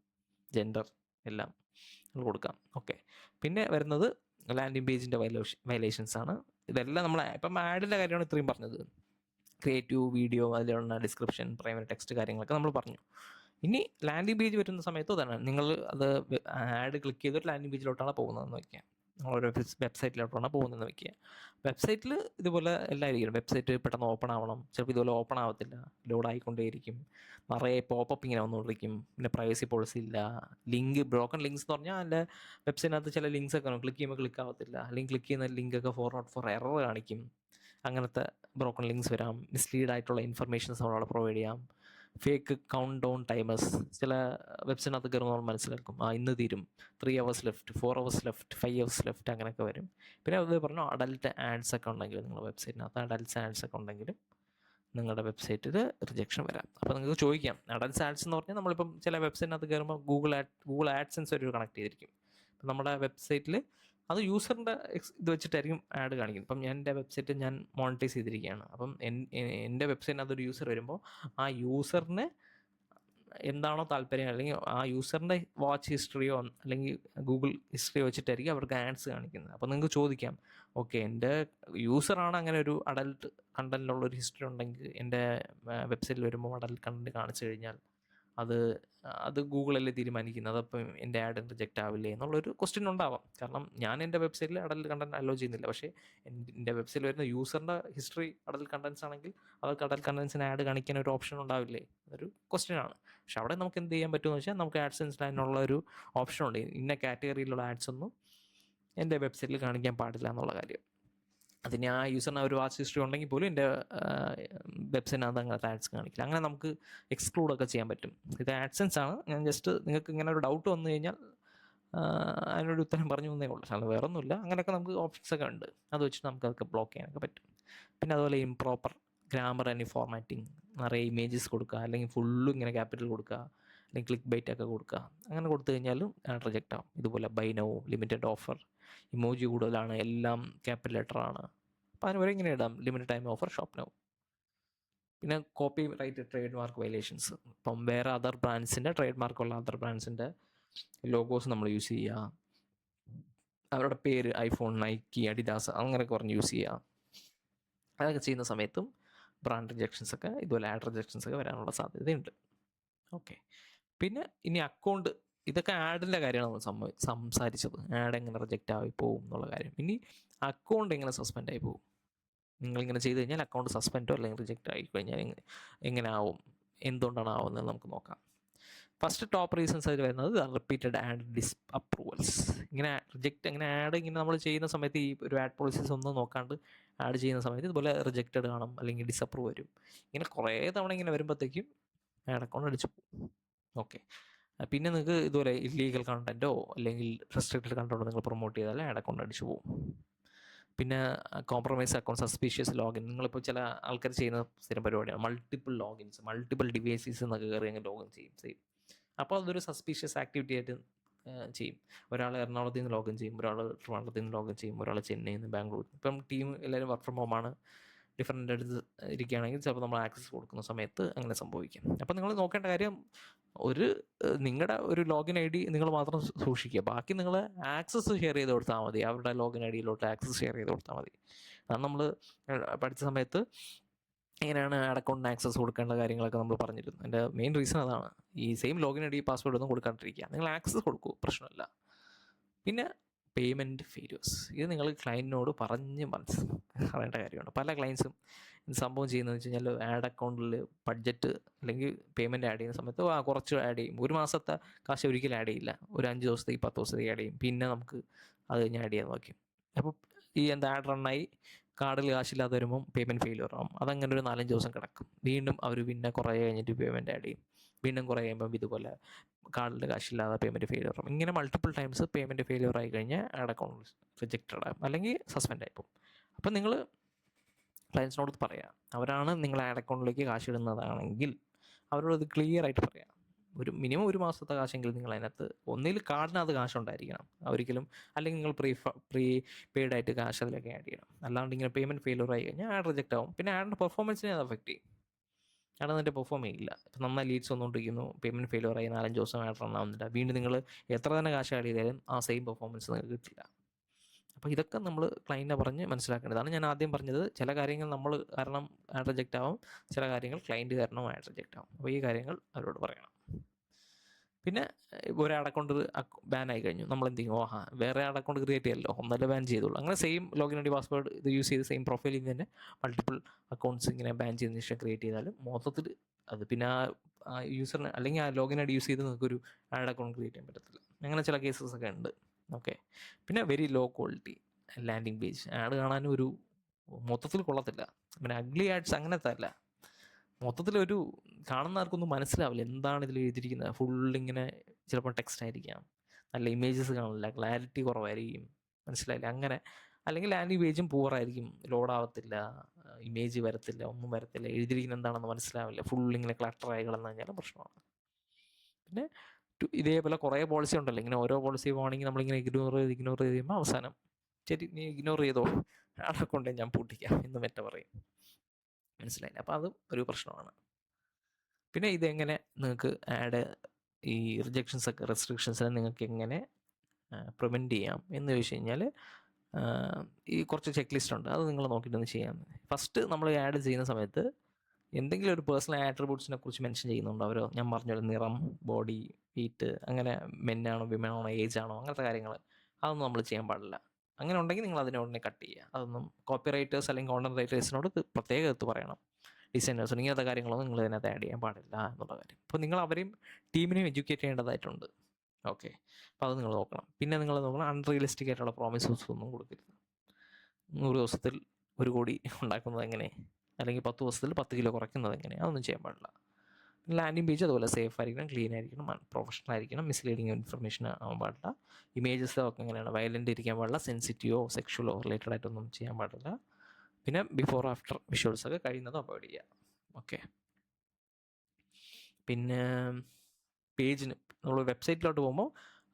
ജെൻഡർ എല്ലാം നമ്മൾ കൊടുക്കാം. ഓക്കെ, പിന്നെ വരുന്നത് ലാൻഡിംഗ് പേജിൻ്റെ വയലേഷൻസ് ആണ്. ഇതെല്ലാം നമ്മൾ ഇപ്പം ആഡിൻ്റെ കാര്യമാണ് ഇത്രയും പറഞ്ഞത്. ക്രിയേറ്റീവ് വീഡിയോ, അതിലുള്ള ഡിസ്ക്രിപ്ഷൻ, പ്രൈമറി ടെക്സ്റ്റ്, കാര്യങ്ങളൊക്കെ നമ്മൾ പറഞ്ഞു. ഇനി ലാൻഡിംഗ് പേജ് വരുന്ന സമയത്ത് തന്നെ നിങ്ങൾ അത് ആഡ് ക്ലിക്ക് ചെയ്തൊരു ലാൻഡിംഗ് പേജിലോട്ടാണ് പോകുന്നതെന്ന് വയ്ക്കുക, നമ്മളൊരു വെബ്സൈറ്റിലോട്ടാണ് പോകുന്നതെന്ന് വയ്ക്കുക. വെബ്സൈറ്റിൽ ഇതുപോലെ എല്ലാം ഇരിക്കും. വെബ്സൈറ്റ് പെട്ടെന്ന് ഓപ്പൺ ആവണം, ചിലപ്പോൾ ഇതുപോലെ ഓപ്പൺ ആവത്തില്ല, ലോഡ് ആയിക്കൊണ്ടേയിരിക്കും, നിറയെ പോപ്പപ്പ് ഇങ്ങനെ വന്നുകൊണ്ടിരിക്കും, പിന്നെ പ്രൈവസി പോളിസി ഇല്ല, ബ്രോക്കൺ ലിങ്ക്സ് എന്ന് പറഞ്ഞാൽ അതിൻ്റെ വെബ്സൈറ്റിനകത്ത് ചില ലിങ്ക്സ് ഒക്കെ ക്ലിക്ക് ചെയ്യുമ്പോൾ ക്ലിക്ക് ആവത്തില്ല, അല്ലെങ്കിൽ ക്ലിക്ക് ചെയ്യുന്ന ലിങ്കൊക്കെ 404 എറർ കാണിക്കും. അങ്ങനത്തെ ബ്രോക്കൺ ലിങ്ക്സ് വരാം, മിസ്ലീഡ് ആയിട്ടുള്ള ഇൻഫർമേഷൻസ് നമ്മളവിടെ പ്രൊവൈഡ് ചെയ്യാം, ഫേക്ക് കൗണ്ട് ഡൗൺ ടൈമേഴ്സ്. ചില വെബ്സൈറ്റിനകത്ത് കയറുമ്പോൾ നമ്മൾ മനസ്സിലാക്കും, ഇന്ന് തീരും, 3 hours left, 4 hours left, 5 hours left, അങ്ങനെയൊക്കെ വരും. പിന്നെ അത് പറഞ്ഞു, അഡൽട്ട് ആഡ്സ് ഒക്കെ ഉണ്ടെങ്കിൽ നിങ്ങളുടെ വെബ്സൈറ്റിനകത്ത് അഡൽട്ട്സ് ആഡ്സ് ഒക്കെ ഉണ്ടെങ്കിൽ നിങ്ങളുടെ വെബ്സൈറ്റിൽ റിജക്ഷൻ വരാം. അപ്പോൾ നിങ്ങൾക്ക് ചോദിക്കാം, അഡൽട്ട്സ് ആഡ്സ് എന്ന് പറഞ്ഞാൽ നമ്മളിപ്പം ചില വെബ്സൈറ്റിനകത്ത് കയറുമ്പോൾ ഗൂഗിൾ ആഡ്സെൻസ് ഒരു കണക്ട് ചെയ്തിരിക്കും. അപ്പം നമ്മുടെ വെബ്സൈറ്റിൽ അത് യൂസറിൻ്റെ ഇത് വെച്ചിട്ടായിരിക്കും ആഡ് കാണിക്കുന്നത്. ഇപ്പം എൻ്റെ വെബ്സൈറ്റ് ഞാൻ മോണിറ്റൈസ് ചെയ്തിരിക്കുകയാണ്. അപ്പം എൻ്റെ വെബ്സൈറ്റിനകത്ത് ഒരു യൂസർ വരുമ്പോൾ ആ യൂസറിന് എന്താണോ താല്പര്യം, അല്ലെങ്കിൽ ആ യൂസറിൻ്റെ വാച്ച് ഹിസ്റ്ററിയോ അല്ലെങ്കിൽ ഗൂഗിൾ ഹിസ്റ്ററിയോ വെച്ചിട്ടായിരിക്കും അവർക്ക് ആഡ്സ് കാണിക്കുന്നത്. അപ്പോൾ നിങ്ങൾക്ക് ചോദിക്കാം, ഓക്കെ, എൻ്റെ യൂസറാണ് അങ്ങനെ ഒരു അഡൽട്ട് കണ്ടൻറ്റിലുള്ളൊരു ഹിസ്റ്ററി ഉണ്ടെങ്കിൽ എൻ്റെ വെബ്സൈറ്റിൽ വരുമ്പോൾ അഡൽട്ട് കണ്ടൻറ്റ് കാണിച്ചു കഴിഞ്ഞാൽ അത് ഗൂഗിളല്ലേ തീരുമാനിക്കുന്നത്, അതപ്പം എൻ്റെ ആഡ് റിജക്റ്റ് ആവില്ലേ എന്നുള്ളൊരു ക്വസ്റ്റ്യൻ ഉണ്ടാവാം. കാരണം ഞാൻ എൻ്റെ വെബ്സൈറ്റിൽ അഡൽട്ട് കണ്ടൻറ്റ് അലോ ചെയ്യുന്നില്ല. പക്ഷേ എൻ്റെ വെബ്സൈറ്റിൽ വരുന്ന യൂസറിൻ്റെ ഹിസ്റ്ററി അഡൽട്ട് കണ്ടൻറ്റ്സ് ആണെങ്കിൽ അവർക്ക് അഡൽട്ട് കണ്ടൻറ്റ്സിന് ആഡ് കാണിക്കാൻ ഒരു ഓപ്ഷൻ ഉണ്ടാവില്ലേ, അതൊരു ക്വസ്റ്റ്യനാണ്. പക്ഷെ അവിടെ നമുക്ക് എന്ത് ചെയ്യാൻ പറ്റുമെന്ന് വെച്ചാൽ, നമുക്ക് ആഡ്സെൻസിൽ അതിനുള്ള ഒരു ഓപ്ഷൻ ഉണ്ട്, ഇന്ന കാറ്റഗറിയിലുള്ള ആഡ്സ് ഒന്നും എൻ്റെ വെബ്സൈറ്റിൽ കാണിക്കാൻ പാടില്ല എന്നുള്ള കാര്യം. അതിന് ആ യൂസറിന് ഒരു വാച്ച് ഹിസ്റ്ററി ഉണ്ടെങ്കിൽ പോലും എൻ്റെ വെബ്സൈറ്റിനകത്ത് അങ്ങനത്തെ ആഡ്സ് കാണിക്കില്ല. അങ്ങനെ നമുക്ക് എക്സ്ക്ലൂഡൊക്കെ ചെയ്യാൻ പറ്റും. ഇത് ആഡ്സെൻസ് ആണ്. ഞാൻ ജസ്റ്റ് നിങ്ങൾക്ക് ഇങ്ങനെ ഒരു ഡൗട്ട് വന്നു കഴിഞ്ഞാൽ അതിനൊരു ഉത്തരം പറഞ്ഞു തന്നേ ഉള്ളൂ, പക്ഷേ വേറെ ഒന്നുമില്ല. അങ്ങനെയൊക്കെ നമുക്ക് ഓപ്ഷൻസൊക്കെ ഉണ്ട്, അത് വെച്ചിട്ട് നമുക്ക് അതൊക്കെ ബ്ലോക്ക് ചെയ്യാനൊക്കെ പറ്റും. പിന്നെ അതുപോലെ ഇംപ്രോപ്പർ ഗ്രാമർ ആൻഡ് ഫോർമാറ്റിംഗ്, നിറയെ ഇമേജസ് കൊടുക്കുക, അല്ലെങ്കിൽ ഫുള്ളും ഇങ്ങനെ ക്യാപിറ്റൽ കൊടുക്കുക, അല്ലെങ്കിൽ ക്ലിക്ക് ബൈറ്റ് ഒക്കെ കൊടുക്കുക. അങ്ങനെ കൊടുത്തു കഴിഞ്ഞാലും റിജക്റ്റ് ആവും. ഇതുപോലെ buy now, limited offer, emoji കൂടുതലാണ്, എല്ലാം ക്യാപിറ്റൽ ലെറ്ററാണ്. അപ്പോൾ അതിന് വരെ ഇങ്ങനെ ഇടാം, limited time offer, shop now. പിന്നെ copyright, trademark violations. ഇപ്പം വേറെ അതർ ബ്രാൻഡ്സിൻ്റെ ട്രേഡ് മാർക്കുള്ള അതർ ബ്രാൻഡ്സിൻ്റെ ലോഗോസ് നമ്മൾ യൂസ് ചെയ്യുക, അവരുടെ പേര് ഐഫോൺ, നൈക്കി, അഡിദാസ് അങ്ങനെയൊക്കെ പറഞ്ഞ് യൂസ് ചെയ്യുക. അതൊക്കെ ചെയ്യുന്ന സമയത്തും ബ്രാൻഡ് റിജക്ഷൻസ് ഒക്കെ, ഇതുപോലെ ആഡ് റിജക്ഷൻസ് ഒക്കെ വരാനുള്ള സാധ്യതയുണ്ട്. ഓക്കെ, പിന്നെ ഇനി അക്കൗണ്ട്, ഇതൊക്കെ ആഡിൻ്റെ കാര്യമാണ് നമ്മൾ സംസാരിച്ചത്, ആഡ് എങ്ങനെ റിജക്റ്റ് ആയി പോകും എന്നുള്ള കാര്യം. ഇനി അക്കൗണ്ട് എങ്ങനെ സസ്പെൻഡ് ആയി പോകും, നിങ്ങളിങ്ങനെ ചെയ്ത് കഴിഞ്ഞാൽ അക്കൗണ്ട് സസ്പെൻഡോ അല്ലെങ്കിൽ റിജക്റ്റ് ആയി കഴിഞ്ഞാൽ എങ്ങനെ ആവും, എന്തുകൊണ്ടാണ് ആവുന്നത് നമുക്ക് നോക്കാം. ഫസ്റ്റ് ടോപ്പ് റീസൺസ് ആയിട്ട് വരുന്നത് റിപ്പീറ്റഡ് ആഡ് അപ്രൂവൽസ്. ഇങ്ങനെ റിജക്റ്റ് അങ്ങനെ ആഡ് ഇങ്ങനെ നമ്മൾ ചെയ്യുന്ന സമയത്ത് ഈ ഒരു ആഡ് പോളിസീസ് ഒന്നും നോക്കാണ്ട് ആഡ് ചെയ്യുന്ന സമയത്ത് ഇതുപോലെ റിജക്റ്റഡ് കാണും, അല്ലെങ്കിൽ ഡിസപ്രൂവ് വരും. ഇങ്ങനെ കുറേ തവണ ഇങ്ങനെ വരുമ്പോഴത്തേക്കും ആഡ് അക്കൗണ്ട് അടിച്ചു പോകും. ഓക്കെ, പിന്നെ നിങ്ങൾക്ക് ഇതുപോലെ ഇല്ലീഗൽ കണ്ടൻറ്റോ അല്ലെങ്കിൽ റെസ്ട്രിക്റ്റഡ് കണ്ടൻറ്റോ നിങ്ങൾ പ്രൊമോട്ട് ചെയ്താൽ ആഡ് അക്കൗണ്ട് അടിച്ചു പോകും. പിന്നെ കോംപ്രമൈസ് അക്കൗണ്ട്, സസ്പീഷ്യസ് ലോഗിൻ. നിങ്ങളിപ്പോൾ ചില ആൾക്കാർ ചെയ്യുന്ന സ്ഥിരം പരിപാടിയാണ് മൾട്ടിപ്പിൾ ലോഗിൻസ്, മൾട്ടിപ്പിൾ ഡിവൈസസ് എന്നൊക്കെ കയറി അങ്ങ് ലോഗിൻ ചെയ്യും. അപ്പോൾ അതൊരു സസ്പീഷ്യസ് ആക്ടിവിറ്റി ആയിട്ട് ചെയ്യും. ഒരാൾ എറണാകുളത്ത് നിന്ന് ലോഗിൻ ചെയ്യും, ഒരാൾ ട്രിവാൻഡ്രത്ത് നിന്ന് ലോഗിൻ ചെയ്യും, ഒരാൾ ചെന്നൈയിൽ നിന്ന്, ബാംഗ്ലൂർ. ഇപ്പം ടീം എല്ലാവരും വർക്ക് ഫ്രം ഹോമാണ്, ഡിഫറെൻ്റ് അടുത്ത് ഇരിക്കുകയാണെങ്കിൽ ചിലപ്പോൾ നമ്മൾ ആക്സസ് കൊടുക്കുന്ന സമയത്ത് അങ്ങനെ സംഭവിക്കും. അപ്പോൾ നിങ്ങൾ നോക്കേണ്ട കാര്യം, നിങ്ങളുടെ ഒരു ലോഗിൻ ഐ ഡി നിങ്ങൾ മാത്രം സൂക്ഷിക്കുക, ബാക്കി നിങ്ങൾ ആക്സസ് ഷെയർ ചെയ്ത് കൊടുത്താൽ മതി. അവരുടെ ലോഗിൻ ഐ ഡിയിലോട്ട് ആക്സസ് ഷെയർ ചെയ്ത് കൊടുത്താൽ മതി. അതാണ് നമ്മൾ പഠിച്ച സമയത്ത് എങ്ങനെയാണ് ആഡ് അക്കൗണ്ടിന് ആക്സസ് കൊടുക്കേണ്ട കാര്യങ്ങളൊക്കെ നമ്മൾ പറഞ്ഞിരുന്നു. എൻ്റെ മെയിൻ റീസൺ അതാണ്. ഈ same login I D password ഒന്നും കൊടുക്കാണ്ടിരിക്കുക, നിങ്ങൾ ആക്സസ് കൊടുക്കൂ, പ്രശ്നമില്ല. പിന്നെ പേയ്മെൻറ്റ് ഫെയിലിയേഴ്സ്, ഇത് നിങ്ങൾ ക്ലയൻറ്റിനോട് പറയേണ്ട കാര്യമാണ്. പല ക്ലയൻസും സംഭവം ചെയ്യുന്നതെന്ന് വെച്ച് കഴിഞ്ഞാൽ ആഡ് അക്കൗണ്ടിൽ ബഡ്ജറ്റ് അല്ലെങ്കിൽ പേയ്മെൻറ്റ് ആഡ് ചെയ്യുന്ന സമയത്ത് കുറച്ച് ആഡ് ചെയ്യും. ഒരു മാസത്തെ കാശ് ഒരിക്കലും ആഡ് ചെയ്യില്ല, ഒരു 5 ദിവസത്തേക്ക് 10 ദിവസത്തേക്ക് ആഡ് ചെയ്യും, പിന്നെ നമുക്ക് അത് കഴിഞ്ഞ് ആഡ് ചെയ്യാൻ നോക്കും. അപ്പോൾ ഈ ആഡ് റണ്ണായി കാർഡിൽ കാശില്ലാതെ വരുമ്പം പേയ്മെൻറ്റ് ഫെയിലിയർ ആവും. അതങ്ങനെ ഒരു 4-5 ദിവസം കിടക്കും. വീണ്ടും അവർ പിന്നെ കുറേ കഴിഞ്ഞിട്ട് പേയ്മെൻറ്റ് ആഡ് ചെയ്യും. വീണ്ടും കുറേ കഴിയുമ്പം ഇതുപോലെ കാർഡിൽ കാശില്ലാതെ പേയ്മെൻറ്റ് ഫെയിലിയർ ആവും. ഇങ്ങനെ മൾട്ടിപ്പിൾ ടൈംസ് പേയ്മെൻറ്റ് ഫെയിലിയർ ആയി കഴിഞ്ഞാൽ ആഡ് അക്കൗണ്ട് റിജക്റ്റഡ് ആകും, അല്ലെങ്കിൽ സസ്പെൻഡ് ആയിപ്പോവും. അപ്പം നിങ്ങൾ ക്ലയൻസിനോട് പറയാം, അവരാണ് നിങ്ങൾ ആഡ് അക്കൗണ്ടിലേക്ക് കാശ് ഇടുന്നതാണെങ്കിൽ അവരോട് ഇത് ക്ലിയർ ആയിട്ട് പറയാം. മിനിമം ഒരു മാസത്തെ കാശെങ്കിലും നിങ്ങൾ അതിനകത്ത് ഒന്നിൽ കാർഡിനകത്ത് കാശുണ്ടായിരിക്കണം ഒരിക്കലും, അല്ലെങ്കിൽ നിങ്ങൾ പ്രീ പെയ്ഡ് ആയിട്ട് കാശ് അതിലേക്ക് ആഡ് ചെയ്യണം. അല്ലാണ്ട് ഇങ്ങനെ പേയ്മെൻറ്റ് ഫെയിലിയർ ആയി കഴിഞ്ഞാൽ ആഡ് റിജക്റ്റ് ആവും. പിന്നെ ആഡിൻ്റെ പെർഫോമൻസിനെ അത് അഫക്റ്റ് ചെയ്യും. ആഡ് എന്നിട്ട് പെർഫോം ചെയ്യില്ല. ഇപ്പം നന്നായി ലീഡ്സ് വന്നുകൊണ്ടിരിക്കുന്നു, പേയ്മെൻറ്റ് ഫെയിലിയർ ആയി 4-5 ദിവസം ആഡ് റൺ ആവുന്നില്ല, വീണ്ടും നിങ്ങൾ എത്ര തന്നെ കാശ് ആഡ് ചെയ്താലും ആ സെയിം പെർഫോമൻസ് നിങ്ങൾക്ക് കിട്ടില്ല. അപ്പോൾ ഇതൊക്കെ നമ്മൾ ക്ലയൻറ്റിനെ പറഞ്ഞ് മനസ്സിലാക്കേണ്ടതാണ്. ഞാൻ ആദ്യം പറഞ്ഞത്, ചില കാര്യങ്ങൾ നമ്മൾ കാരണം ആഡ് റിജക്റ്റ് ആവും, ചില കാര്യങ്ങൾ ക്ലയൻറ്റ് കാരണം ആഡ് റിജക്റ്റ് ആവും. അപ്പോൾ ഈ കാര്യങ്ങൾ അവരോട് പറയണം. പിന്നെ ഒരു ആഡ് അക്കൗണ്ട് ബാൻ ആയി കഴിഞ്ഞു, നമ്മൾ എന്ത് ചെയ്യും? വേറെ ആഡ് അക്കൗണ്ട് ക്രിയേറ്റ് ചെയ്യല്ലോ, ഒന്നല്ല ബാൻ ചെയ്തോളൂ. അങ്ങനെ same login I D password ഇത് യൂസ് ചെയ്ത് സെയിം പ്രൊഫൈലിൽ നിന്ന് തന്നെ മൾട്ടിപ്പിൾ അക്കൗണ്ട്സ് ഇങ്ങനെ ബാൻ ചെയ്തതിന് ശേഷം ക്രിയേറ്റ് ചെയ്താലും മൊത്തത്തിൽ അത് പിന്നെ ആ യൂസറിന് അല്ലെങ്കിൽ ആ ലോഗിൻ ഐ ഡി യൂസ് ചെയ്ത് നിങ്ങൾക്കൊരു ആഡ് അക്കൗണ്ട് ക്രിയേറ്റ് ചെയ്യാൻ പറ്റത്തില്ല. അങ്ങനെ ചില കേസസ് ഒക്കെ ഉണ്ട്. ഓക്കെ, പിന്നെ very low quality landing page, ad കാണാനും ഒരു മൊത്തത്തിൽ കൊള്ളത്തില്ല. പിന്നെ അഗ്ലി ആഡ്സ് അങ്ങനത്തെ അല്ല, മൊത്തത്തിലൊരു കാണുന്ന ആർക്കൊന്നും മനസ്സിലാവില്ല എന്താണ് ഇതിൽ എഴുതിയിരിക്കുന്നത്. ഫുള്ളിങ്ങനെ ചിലപ്പോൾ ടെക്സ്റ്റ് ആയിരിക്കാം, നല്ല ഇമേജസ് കാണില്ല, ക്ലാരിറ്റി കുറവായിരിക്കും, മനസ്സിലായില്ല അങ്ങനെ. അല്ലെങ്കിൽ ലാൻഡിങ് പേജും പൂവറായിരിക്കും, ലോഡാവത്തില്ല, ഇമേജ് വരത്തില്ല, ഒന്നും വരത്തില്ല, എഴുതിയിരിക്കുന്നത് എന്താണെന്ന് മനസ്സിലാവില്ല, ഫുള്ളിങ്ങനെ ക്ലട്ടറായി കിടന്നു കഴിഞ്ഞാലും പ്രശ്നമാണ്. പിന്നെ ഇതേപോലെ കുറേ പോളിസി ഉണ്ടല്ലോ, ഇങ്ങനെ ഓരോ പോളിസി പോകണമെങ്കിൽ നമ്മളിങ്ങനെ ഇഗ്നോർ ചെയ്ത് കഴിയുമ്പോൾ അവസാനം ശരി നീ ഇഗ്നോർ ചെയ്തോ, ആളെ കൊണ്ട് ഞാൻ പൂട്ടിക്കാം എന്ന് മെറ്റ പറയും, മനസ്സിലായില്ല. അപ്പോൾ അതും ഒരു പ്രശ്നമാണ്. പിന്നെ ഇതെങ്ങനെ നിങ്ങൾക്ക് ഈ റിജക്ഷൻസ് ഒക്കെ റെസ്ട്രിക്ഷൻസിനെ നിങ്ങൾക്ക് എങ്ങനെ പ്രിവെൻറ്റ് ചെയ്യാം എന്ന് ചോദിച്ചു കഴിഞ്ഞാൽ, ഈ കുറച്ച് ചെക്ക് ലിസ്റ്റ് ഉണ്ട്, അത് നിങ്ങൾ നോക്കിയിട്ടൊന്ന് ചെയ്യാം. ഫസ്റ്റ് നമ്മൾ ആഡ് ചെയ്യുന്ന സമയത്ത് എന്തെങ്കിലും ഒരു പേഴ്സണൽ ആട്രിബ്യൂട്ട്സിനെ കുറിച്ച് മെൻഷൻ ചെയ്യുന്നുണ്ടോ അവർ? ഞാൻ പറഞ്ഞല്ലോ, നിറം, ബോഡി, വെയിറ്റ്, അങ്ങനെ മെന്നാണോ വിമനാണോ ഏജ് ആണോ അങ്ങനത്തെ കാര്യങ്ങൾ, അതൊന്നും നമ്മൾ ചെയ്യാൻ പാടില്ല. അങ്ങനെ ഉണ്ടെങ്കിൽ നിങ്ങൾ അതിനെ ഉടനെ കട്ട് ചെയ്യുക. അതൊന്നും കോപ്പി റൈറ്റേഴ്സ് അല്ലെങ്കിൽ കോണ്ടന്റ് റൈറ്റേഴ്സിനോട് പ്രത്യേകം എടുത്ത് പറയണം. ഡിസൈനേഴ്സിന് ഇങ്ങനത്തെ കാര്യങ്ങളൊന്നും നിങ്ങൾ ഇതിനകത്ത് ആഡ് ചെയ്യാൻ പാടില്ല എന്നുള്ള കാര്യം. അപ്പോൾ നിങ്ങൾ അവരെയും ടീമിനെയും എഡ്യൂക്കേറ്റ് ചെയ്യേണ്ടതായിട്ടുണ്ട്. ഓക്കെ, അപ്പോൾ അത് നിങ്ങൾ നോക്കണം. പിന്നെ നിങ്ങൾ നോക്കണം, അൺറിയലിസ്റ്റിക് ആയിട്ടുള്ള പ്രോമിസസ് ഒന്നും കൊടുക്കരുത്. 100 ദിവസത്തിൽ 1 കോടി ഉണ്ടാക്കുന്നത് എങ്ങനെ, അല്ലെങ്കിൽ 10 ദിവസത്തിൽ 10 കിലോ കുറയ്ക്കുന്നത് എങ്ങനെ, അതൊന്നും ചെയ്യാൻ പാടില്ല. ലാൻഡിങ് പേജ് അതുപോലെ സേഫ് ആയിരിക്കണം, ക്ലീൻ ആയിരിക്കണം, പ്രൊഫഷണൽ ആയിരിക്കണം, മിസ്ലീഡിങ് ഇൻഫർമേഷൻ ആവാൻ പാടില്ല. ഇമേജസ് ഒക്കെ എങ്ങനെയാണ്, വയലൻ്റ് ഇരിക്കാൻ പാടില്ല, സെൻസിറ്റീവോ സെക്ഷുവലോ റിലേറ്റഡ് ആയിട്ടൊന്നും ചെയ്യാൻ പാടില്ല. പിന്നെ ബിഫോർ ആഫ്റ്റർ വിഷ്വൽസ് ഒക്കെ കഴിയുന്നത് അവോയ്ഡ് ചെയ്യുക. ഓക്കെ, പിന്നെ പേജിന് നമ്മൾ വെബ്സൈറ്റിലോട്ട് പോകുമ്പോൾ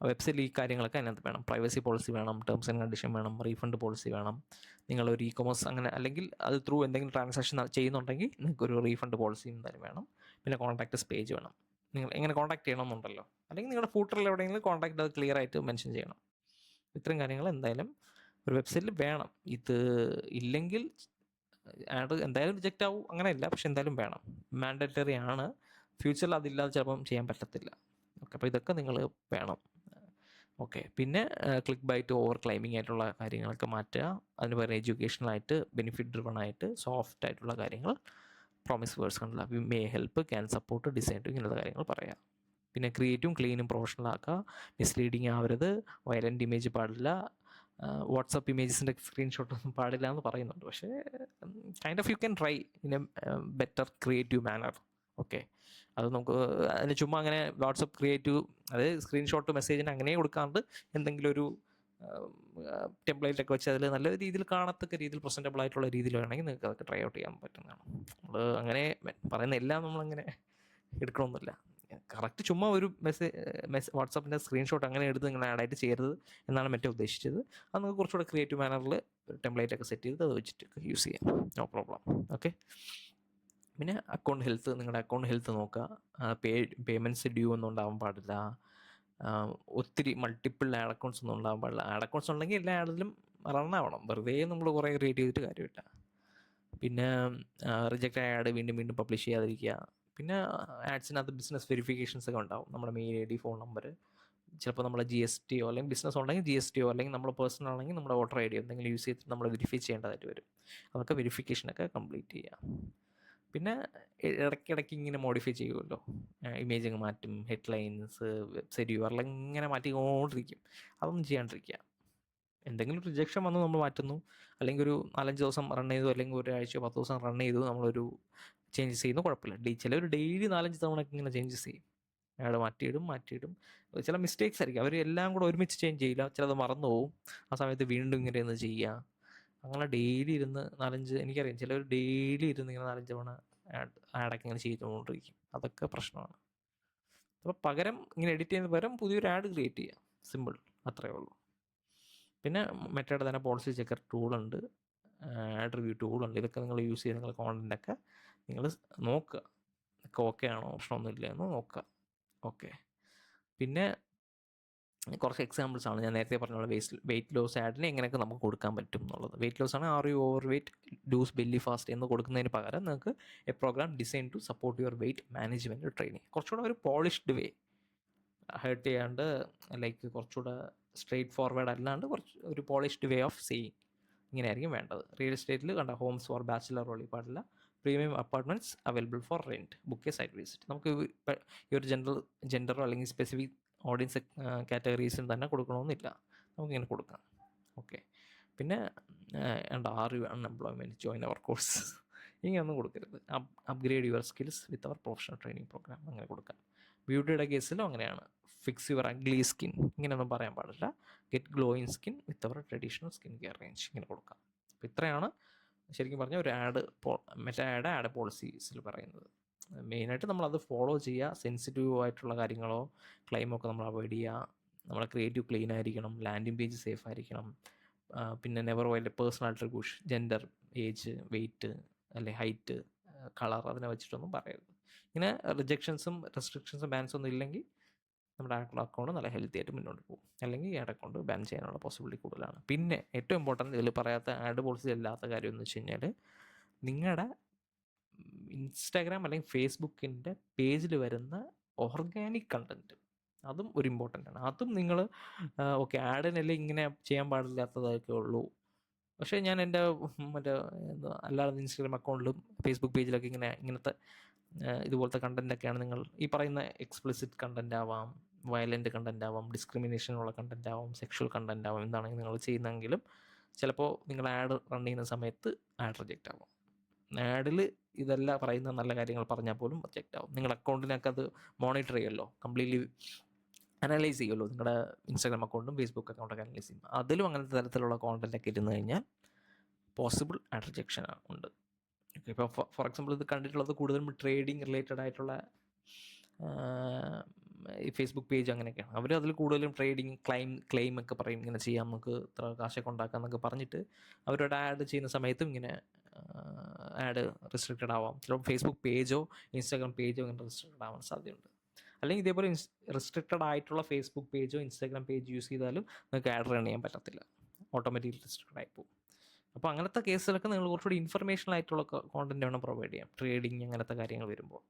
വെബ്സൈറ്റിൽ ഈ കാര്യങ്ങളൊക്കെ അതിനകത്ത് വേണം. പ്രൈവസി പോളിസി വേണം, ടേംസ് ആൻഡ് കണ്ടീഷൻ വേണം, റീഫണ്ട് പോളിസി വേണം. നിങ്ങളൊരു ഇ കൊമേഴ്സ് അങ്ങനെ അല്ലെങ്കിൽ അത് ത്രൂ എന്തെങ്കിലും ട്രാൻസാക്ഷൻ ചെയ്യുന്നുണ്ടെങ്കിൽ നിങ്ങൾക്കൊരു റീഫണ്ട് പോളിസി എന്തായാലും വേണം. പിന്നെ കോൺടാക്ട്സ് പേജ് വേണം, നിങ്ങൾ എങ്ങനെ കോൺടാക്ട് ചെയ്യണമെന്നുണ്ടല്ലോ, അല്ലെങ്കിൽ നിങ്ങളുടെ ഫൂട്ടറിൽ എവിടെയെങ്കിലും കോൺടാക്ട് അത് ക്ലിയർ ആയിട്ട് മെൻഷൻ ചെയ്യണം. ഇത്രയും കാര്യങ്ങൾ എന്തായാലും ഒരു വെബ്സൈറ്റിൽ വേണം. ഇത് ഇല്ലെങ്കിൽ ആഡ് എന്തായാലും റിജക്റ്റ് ആവും, അങ്ങനെയില്ല, പക്ഷെ എന്തായാലും വേണം, മാൻഡറ്ററി ആണ്. ഫ്യൂച്ചറിൽ അതില്ലാതെ ചിലപ്പം ചെയ്യാൻ പറ്റത്തില്ല. ഓക്കെ, അപ്പോൾ ഇതൊക്കെ നിങ്ങൾ വേണം. ഓക്കെ, പിന്നെ ക്ലിക്ക് ബൈറ്റ്, ഓവർ ക്ലൈമിങ് ആയിട്ടുള്ള കാര്യങ്ങളൊക്കെ മാറ്റുക. അതിന് പകരം എഡ്യൂക്കേഷണലായിട്ട്, ബെനിഫിറ്റ് ഡ്രിവൺ ആയിട്ട്, സോഫ്റ്റ് ആയിട്ടുള്ള കാര്യങ്ങൾ, പ്രോമിസ് വേർഡ്സ് കണ്ടില്ല, may help, can support, design to, ഇങ്ങനത്തെ കാര്യങ്ങൾ പറയാം. പിന്നെ ക്രിയേറ്റീവും ക്ലീനും പ്രൊഫഷണൽ ആക്കുക. മിസ്ലീഡിങ് ആവരുത്. വയലൻ്റ് ഇമേജ് പാടില്ല. വാട്സപ്പ് ഇമേജസിൻ്റെ സ്ക്രീൻഷോട്ടൊന്നും പാടില്ല എന്ന് പറയുന്നുണ്ട്. പക്ഷേ kind of you can try in a better creative manner. Okay, അത് നമുക്ക് അതിന് ചുമ്മാ അങ്ങനെ വാട്സപ്പ് ക്രിയേറ്റീവ്, അതായത് സ്ക്രീൻഷോട്ട് മെസ്സേജിന് അങ്ങനെ കൊടുക്കാണ്ട് എന്തെങ്കിലും ഒരു ടെംപ്ലേറ്റ് ഒക്കെ വെച്ച് അതിൽ നല്ല രീതിയിൽ കാണത്തക്ക രീതിയിൽ പ്രസൻറ്റബിൾ ആയിട്ടുള്ള രീതിയിൽ വേണമെങ്കിൽ നിങ്ങൾക്ക് അതൊക്കെ ട്രൈ ഔട്ട് ചെയ്യാൻ പറ്റുന്നതാണ്. നമ്മൾ അങ്ങനെ പറയുന്ന എല്ലാം നമ്മളങ്ങനെ എടുക്കണമെന്നില്ല. കറക്റ്റ് ചുമ്മാ ഒരു വാട്സാപ്പിൻ്റെ സ്ക്രീൻഷോട്ട് അങ്ങനെ എടുത്ത് നിങ്ങൾ ആഡായിട്ട് ചെയ്യരുത് എന്നാണ് മറ്റേ ഉദ്ദേശിച്ചത്. അത് നിങ്ങൾക്ക് കുറച്ചുകൂടെ ക്രിയേറ്റീവ് മാനറിൽ ടെംപ്ലേറ്റ് ഒക്കെ സെറ്റ് ചെയ്ത് അത് വെച്ചിട്ട് യൂസ് ചെയ്യാം, നോ പ്രോബ്ലം. ഓക്കെ, പിന്നെ അക്കൗണ്ട് ഹെൽത്ത്, നിങ്ങളുടെ അക്കൗണ്ട് ഹെൽത്ത് നോക്കുക. പേയ്മെൻറ്റ്സ് ഡ്യൂ ഒന്നും ഉണ്ടാവാൻ പാടില്ല. ഒത്തിരി മൾട്ടിപ്പിൾ ആഡ് അക്കൗണ്ട്സ് ഒന്നും ഉണ്ടാകാൻ പാടില്ല. ആഡ് അക്കൗണ്ട്സ് ഉണ്ടെങ്കിൽ എല്ലാ ആഡിലും റണ്ണാവണം. വെറുതെ നമ്മൾ കുറേ ക്രിയേറ്റ് ചെയ്തിട്ട് കാര്യമില്ല. പിന്നെ റിജക്റ്റ് ആയ ആഡ് വീണ്ടും വീണ്ടും പബ്ലിഷ് ചെയ്യാതിരിക്കുക. പിന്നെ ആഡ്സിനകത്ത് ബിസിനസ് വെരിഫിക്കേഷൻസ് ഒക്കെ ഉണ്ടാവും. നമ്മുടെ mail I D, phone number, ചിലപ്പോൾ നമ്മളെ GST അല്ലെങ്കിൽ ബിസിനസ് ഉണ്ടെങ്കിൽ GST അല്ലെങ്കിൽ നമ്മൾ പേഴ്സണൽ ആണെങ്കിൽ നമ്മുടെ വോട്ടർ ID എന്തെങ്കിലും യൂസ് ചെയ്തിട്ട് നമ്മൾ വെരിഫൈ ചെയ്യേണ്ടതായിട്ട് വരും. അതൊക്കെ വെരിഫിക്കേഷനൊക്കെ കംപ്ലീറ്റ് ചെയ്യുക. പിന്നെ ഇടയ്ക്കിടയ്ക്ക് ഇങ്ങനെ മോഡിഫൈ ചെയ്യുമല്ലോ, ഇമേജിങ് മാറ്റും, ഹെഡ്ലൈൻസ്, വെബ്സൈറ്റ് URL ഇങ്ങനെ മാറ്റിക്കൊണ്ടിരിക്കും. അതൊന്നും ചെയ്യാണ്ടിരിക്കുക. എന്തെങ്കിലും റിജക്ഷൻ വന്ന് നമ്മൾ മാറ്റുന്നു, അല്ലെങ്കിൽ ഒരു 4-5 ദിവസം റൺ ചെയ്തു, അല്ലെങ്കിൽ ഒരാഴ്ച 10 ദിവസം റൺ ചെയ്തു, നമ്മളൊരു ചേഞ്ചസ് ചെയ്യുന്നു, കുഴപ്പമില്ല. ചിലർ ഡെയിലി 4-5 തവണയൊക്കെ ഇങ്ങനെ ചേഞ്ചസ് ചെയ്യും. അയാൾ മാറ്റിയിടും. ചില മിസ്റ്റേക്സ് ആയിരിക്കും, അവർ എല്ലാം കൂടെ ഒരുമിച്ച് ചേഞ്ച് ചെയ്യില്ല, ചിലത് മറന്നു പോകും. ആ സമയത്ത് വീണ്ടും ഇങ്ങനെ ഒന്ന് ചെയ്യുക. അങ്ങനെ ഡെയിലി ഇരുന്ന് 4-5, എനിക്കറിയാം ചിലർ ഡെയിലി ഇരുന്ന് ഇങ്ങനെ 4-5 തവണ ആഡൊക്കെ ഇങ്ങനെ ചെയ്തുകൊണ്ടിരിക്കും. അതൊക്കെ പ്രശ്നമാണ്. അപ്പോൾ പകരം ഇങ്ങനെ എഡിറ്റ് ചെയ്യുന്ന പകരം പുതിയൊരു ആഡ് ക്രിയേറ്റ് ചെയ്യുക, സിമ്പിൾ, അത്രയേ ഉള്ളൂ. പിന്നെ മെറ്റയുടെ തന്നെ പോളിസി ചെക്കർ ടൂളുണ്ട്, ആഡ് റിവ്യൂ ടൂളുണ്ട്. ഇതൊക്കെ നിങ്ങൾ യൂസ് ചെയ്ത് നിങ്ങളുടെ കോണ്ടൻ്റൊക്കെ നിങ്ങൾ നോക്കുക, ഒക്കെ ഓക്കെ ആണോ, ഓപ്ഷനൊന്നും ഇല്ല എന്ന് നോക്കുക. ഓക്കെ, പിന്നെ കുറച്ച് എക്സാമ്പിൾസ് ആണ് ഞാൻ നേരത്തെ പറഞ്ഞ വെയിറ്റ് ലോസ് ആഡിന് എങ്ങനെയൊക്കെ നമുക്ക് കൊടുക്കാൻ പറ്റും എന്നുള്ളത്. വെയിറ്റ് ലോസ് ആണ് are you overweight, lose belly fast എന്ന് കൊടുക്കുന്നതിന് പകരം നിങ്ങൾക്ക് a program design to support your weight management training, കുറച്ചുകൂടെ ഒരു പോളിഷ്ഡ് വേ, ഹേർട്ട് ചെയ്യാണ്ട്, ലൈക്ക് കുറച്ചുകൂടെ സ്ട്രെയിറ്റ് ഫോർവേഡ് അല്ലാണ്ട് കുറച്ച് ഒരു പോളിഷ്ഡ് വേ ഓഫ് സെയിങ്, ഇങ്ങനെയായിരിക്കും വേണ്ടത്. റിയൽ എസ്റ്റേറ്റിൽ കണ്ട ഹോംസ് ഫോർ ബാച്ചിലർ ഓളി പാടില്ല, premium apartments available for rent, book a site visit. നമുക്ക് ഈ ഒരു ജെൻഡറോ അല്ലെങ്കിൽ സ്പെസിഫിക് ഓഡിയൻസ് കാറ്റഗറീസിൽ തന്നെ കൊടുക്കണമെന്നില്ല, നമുക്കിങ്ങനെ കൊടുക്കാം. ഓക്കെ, പിന്നെ are you unemployment, join our course, ഇങ്ങനെയൊന്നും കൊടുക്കരുത്. Upgrade your skills with our professional training program, അങ്ങനെ കൊടുക്കാം. ബ്യൂട്ടിയുടെ കേസിലും അങ്ങനെയാണ്. ഫിക്സ് യുവർ അഗ്ലി സ്കിൻ, ഇങ്ങനെയൊന്നും പറയാൻ പാടില്ല. Get glowing skin with our traditional skin care range, ഇങ്ങനെ കൊടുക്കാം. അപ്പോൾ ഇത്രയാണ് ശരിക്കും പറഞ്ഞാൽ ഒരു മറ്റേ ആഡ് പോളിസീസിൽ പറയുന്നത്. മെയിനായിട്ട് നമ്മളത് ഫോളോ ചെയ്യുക. സെൻസിറ്റീവ് ആയിട്ടുള്ള കാര്യങ്ങളോ ക്ലെയിമോ ഒക്കെ നമ്മൾ അവോയ്ഡ് ചെയ്യുക. നമ്മുടെ ക്രിയേറ്റീവ് ക്ലീൻ ആയിരിക്കണം, ലാൻഡിങ് പേജ് സേഫ് ആയിരിക്കണം. പിന്നെ never wild personal attribution, gender, age, weight അല്ലെ ഹൈറ്റ്, കളർ, അതിനെ വെച്ചിട്ടൊന്നും പറയരുത്. ഇങ്ങനെ റിജക്ഷൻസും റെസ്ട്രിക്ഷൻസും ബാൻസ് ഒന്നും ഇല്ലെങ്കിൽ നമ്മുടെ അക്കൗണ്ട് നല്ല ഹെൽത്തി ആയിട്ട് മുന്നോട്ട് പോകും. അല്ലെങ്കിൽ ഈ ആഡ് അക്കൗണ്ട് ബാൻ ചെയ്യാനുള്ള പോസിബിലിറ്റി കൂടുതലാണ്. പിന്നെ ഏറ്റവും ഇമ്പോർട്ടൻറ്റ്, ഇതിൽ പറയാത്ത ആഡ് പോളിസി അല്ലാത്ത കാര്യം എന്ന് വെച്ച് കഴിഞ്ഞാൽ, നിങ്ങളുടെ ഇൻസ്റ്റാഗ്രാം അല്ലെങ്കിൽ ഫേസ്ബുക്കിൻ്റെ പേജിൽ വരുന്ന ഓർഗാനിക് കണ്ടൻറ്റ്, അതും ഒരു ഇമ്പോർട്ടൻ്റ് ആണ്. അതും നിങ്ങൾ ഓക്കെ, ആഡിനല്ലേ ഇങ്ങനെ ചെയ്യാൻ പാടില്ലാത്തതൊക്കെ ഉള്ളൂ, പക്ഷേ ഞാൻ എൻ്റെ മറ്റേ അല്ലാതെ ഇൻസ്റ്റാഗ്രാം അക്കൗണ്ടിലും ഫേസ്ബുക്ക് പേജിലൊക്കെ ഇങ്ങനത്തെ ഇതുപോലത്തെ കണ്ടൻറ്റൊക്കെയാണ് നിങ്ങൾ ഈ പറയുന്ന എക്സ്പ്ലിസിറ്റ് കണ്ടൻ്റ് ആവാം, വയലൻ്റ് കണ്ടൻ്റ് ആവാം, ഡിസ്ക്രിമിനേഷനുള്ള കണ്ടൻ്റ് ആവാം, സെക്ഷൽ കണ്ടൻ്റ് ആവാം, എന്താണെങ്കിൽ നിങ്ങൾ ചെയ്യുന്നെങ്കിലും ചിലപ്പോൾ നിങ്ങൾ ആഡ് റൺ ചെയ്യുന്ന സമയത്ത് ആഡ് റിജക്റ്റ് ആവാം. ആഡിൽ ഇതെല്ലാം പറയുന്ന നല്ല കാര്യങ്ങൾ പറഞ്ഞാൽ പോലും റിജക്റ്റ് ആവും. നിങ്ങളുടെ അക്കൗണ്ടിനൊക്കെ അത് മോണിറ്റർ ചെയ്യുമല്ലോ, കംപ്ലീറ്റ്ലി അനലൈസ് ചെയ്യുമല്ലോ, നിങ്ങളുടെ ഇൻസ്റ്റാഗ്രാം അക്കൗണ്ടും ഫേസ്ബുക്ക് അക്കൗണ്ടൊക്കെ അനലൈസ് ചെയ്യും. അതിലും അങ്ങനത്തെ തരത്തിലുള്ള കോണ്ടൻ്റൊക്കെ ഇരുന്ന് കഴിഞ്ഞാൽ പോസിബിൾ ആഡ് റിജക്ഷൻ ഉണ്ട്. ഇപ്പോൾ ഫോർ എക്സാമ്പിൾ ഇത് കണ്ടിട്ടുള്ളത് കൂടുതലും ട്രേഡിങ് റിലേറ്റഡ് ആയിട്ടുള്ള ഈ ഫേസ്ബുക്ക് പേജ് അങ്ങനെയൊക്കെയാണ്. അവർ അതിൽ കൂടുതലും ട്രേഡിങ് ക്ലെയിം ഒക്കെ പറയും, ഇങ്ങനെ ചെയ്യാം, നമുക്ക് ഇത്ര കാശൊക്കെ ഉണ്ടാക്കാം എന്നൊക്കെ പറഞ്ഞിട്ട് അവരോട് ആഡ് ചെയ്യുന്ന സമയത്തും ഇങ്ങനെ ആഡ് റെസ്ട്രിക്റ്റഡ് ആവാം. ചിലപ്പോൾ ഫേസ്ബുക്ക് പേജോ ഇൻസ്റ്റാഗ്രാം പേജോ ഇങ്ങനെ റെസ്ട്രിക്റ്റഡ് ആവാൻ സാധ്യതയുണ്ട്. അല്ലെങ്കിൽ ഇതേപോലെ റെസ്ട്രിക്റ്റഡ് ആയിട്ടുള്ള ഫേസ്ബുക്ക് പേജോ ഇൻസ്റ്റാഗ്രാം പേജ് യൂസ് ചെയ്താലും നിങ്ങൾക്ക് ആഡ് റൺ ചെയ്യാൻ പറ്റത്തില്ല, ഓട്ടോമാറ്റിക്കലി റെസ്ട്രിക്റ്റഡ് ആയി പോകും. അപ്പോൾ അങ്ങനത്തെ കേസിലൊക്കെ നിങ്ങൾ കുറച്ചുകൂടി ഇൻഫർമേഷണൽ ആയിട്ടുള്ള കോണ്ടന്റ് വേണം പ്രൊവൈഡ് ചെയ്യാം. ട്രേഡിങ് അങ്ങനത്തെ കാര്യങ്ങൾ വരുമ്പോൾ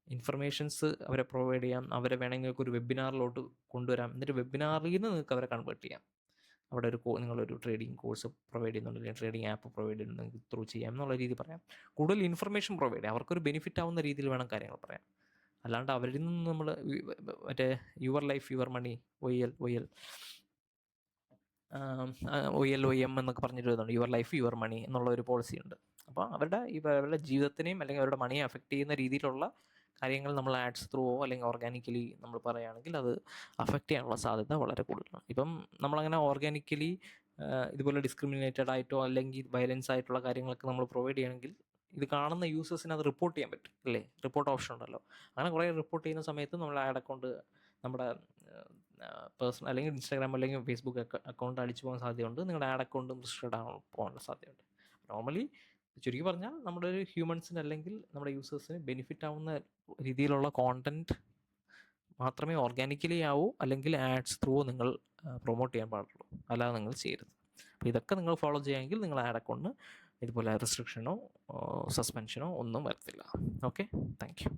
ഇൻഫർമേഷൻസ് അവരെ പ്രൊവൈഡ് ചെയ്യാം. അവരെ വേണമെങ്കിൽ ഒരു വെബിനാറിലോട്ട് കൊണ്ടുവരാം. എന്നിട്ട് വെബിനാറിൽ നിന്ന് നിങ്ങൾക്ക് അവരെ കൺവേർട്ട് ചെയ്യാം. അവിടെ നിങ്ങളൊരു ട്രേഡിംഗ് കോഴ്സ് പ്രൊവൈഡ് ചെയ്യുന്നുണ്ടെങ്കിൽ ട്രേഡിംഗ് ആപ്പ് പ്രൊവൈഡ് ചെയ്യുന്നുണ്ടെങ്കിൽ ത്രൂ ചെയ്യാം എന്നുള്ള രീതി പറയാം. കൂടുതൽ ഇൻഫർമേഷൻ പ്രൊവൈഡ് ചെയ്യാം, അവർക്കൊരു ബെനിഫിറ്റ് ആവുന്ന രീതിയിൽ വേണം കാര്യങ്ങൾ പറയാം. അല്ലാണ്ട് അവരിൽ നിന്ന് നമ്മൾ മറ്റേ your life your money, O L O M എന്നൊക്കെ പറഞ്ഞിട്ട് വരുന്നുണ്ട്, യുവർ ലൈഫ് യുവർ മണി എന്നുള്ള ഒരു പോളിസി ഉണ്ട്. അപ്പോൾ അവരുടെ ജീവിതത്തിനെയും അല്ലെങ്കിൽ അവരുടെ മണിയെ അഫക്റ്റ് ചെയ്യുന്ന രീതിയിലുള്ള കാര്യങ്ങൾ നമ്മൾ ആഡ്സ് ത്രൂവോ അല്ലെങ്കിൽ ഓർഗാനിക്കലി നമ്മൾ പറയുകയാണെങ്കിൽ അത് അഫക്റ്റ് ചെയ്യാനുള്ള സാധ്യത വളരെ കൂടുതലാണ്. ഇപ്പം നമ്മളങ്ങനെ ഓർഗാനിക്കലി ഇതുപോലെ ഡിസ്ക്രിമിനേറ്റഡ് ആയിട്ടോ അല്ലെങ്കിൽ വയലൻസ് ആയിട്ടുള്ള കാര്യങ്ങളൊക്കെ നമ്മൾ പ്രൊവൈഡ് ചെയ്യണമെങ്കിൽ ഇത് കാണുന്ന യൂസേഴ്സിന് അത് റിപ്പോർട്ട് ചെയ്യാൻ പറ്റും അല്ലേ, റിപ്പോർട്ട് ഓപ്ഷൻ ഉണ്ടല്ലോ. അങ്ങനെ കുറേ റിപ്പോർട്ട് ചെയ്യുന്ന സമയത്ത് നമ്മൾ ആഡ് അക്കൗണ്ട് നമ്മുടെ പേഴ്സണൽ അല്ലെങ്കിൽ ഇൻസ്റ്റാഗ്രാം അല്ലെങ്കിൽ ഫേസ്ബുക്ക് അക്കൗണ്ട് അടിച്ചു പോകാൻ സാധ്യതയുണ്ട്. നിങ്ങളുടെ ആഡ് അക്കൗണ്ടും റിസ്ട്രിക്റ്റഡ് പോകാനുള്ള സാധ്യതയുണ്ട്. നോർമലി ചുരുക്കി പറഞ്ഞാൽ നമ്മുടെ ഒരു ഹ്യൂമൻസിന് അല്ലെങ്കിൽ നമ്മുടെ യൂസേഴ്സിന് ബെനിഫിറ്റ് ആവുന്ന രീതിയിലുള്ള കോണ്ടന്റ് മാത്രമേ ഓർഗാനിക്കലി ആവൂ അല്ലെങ്കിൽ ആഡ്സ് ത്രൂ നിങ്ങൾ പ്രൊമോട്ട് ചെയ്യാൻ പാടുള്ളൂ, അല്ലാതെ നിങ്ങൾ ചെയ്യരുത്. അപ്പോൾ ഇതൊക്കെ നിങ്ങൾ ഫോളോ ചെയ്യുമെങ്കിൽ നിങ്ങൾ ആഡ് അക്കൗണ്ടിന് ഇതുപോലെ റെസ്ട്രിക്ഷനോ സസ്പെൻഷനോ ഒന്നും വരത്തില്ല. Okay, thank you.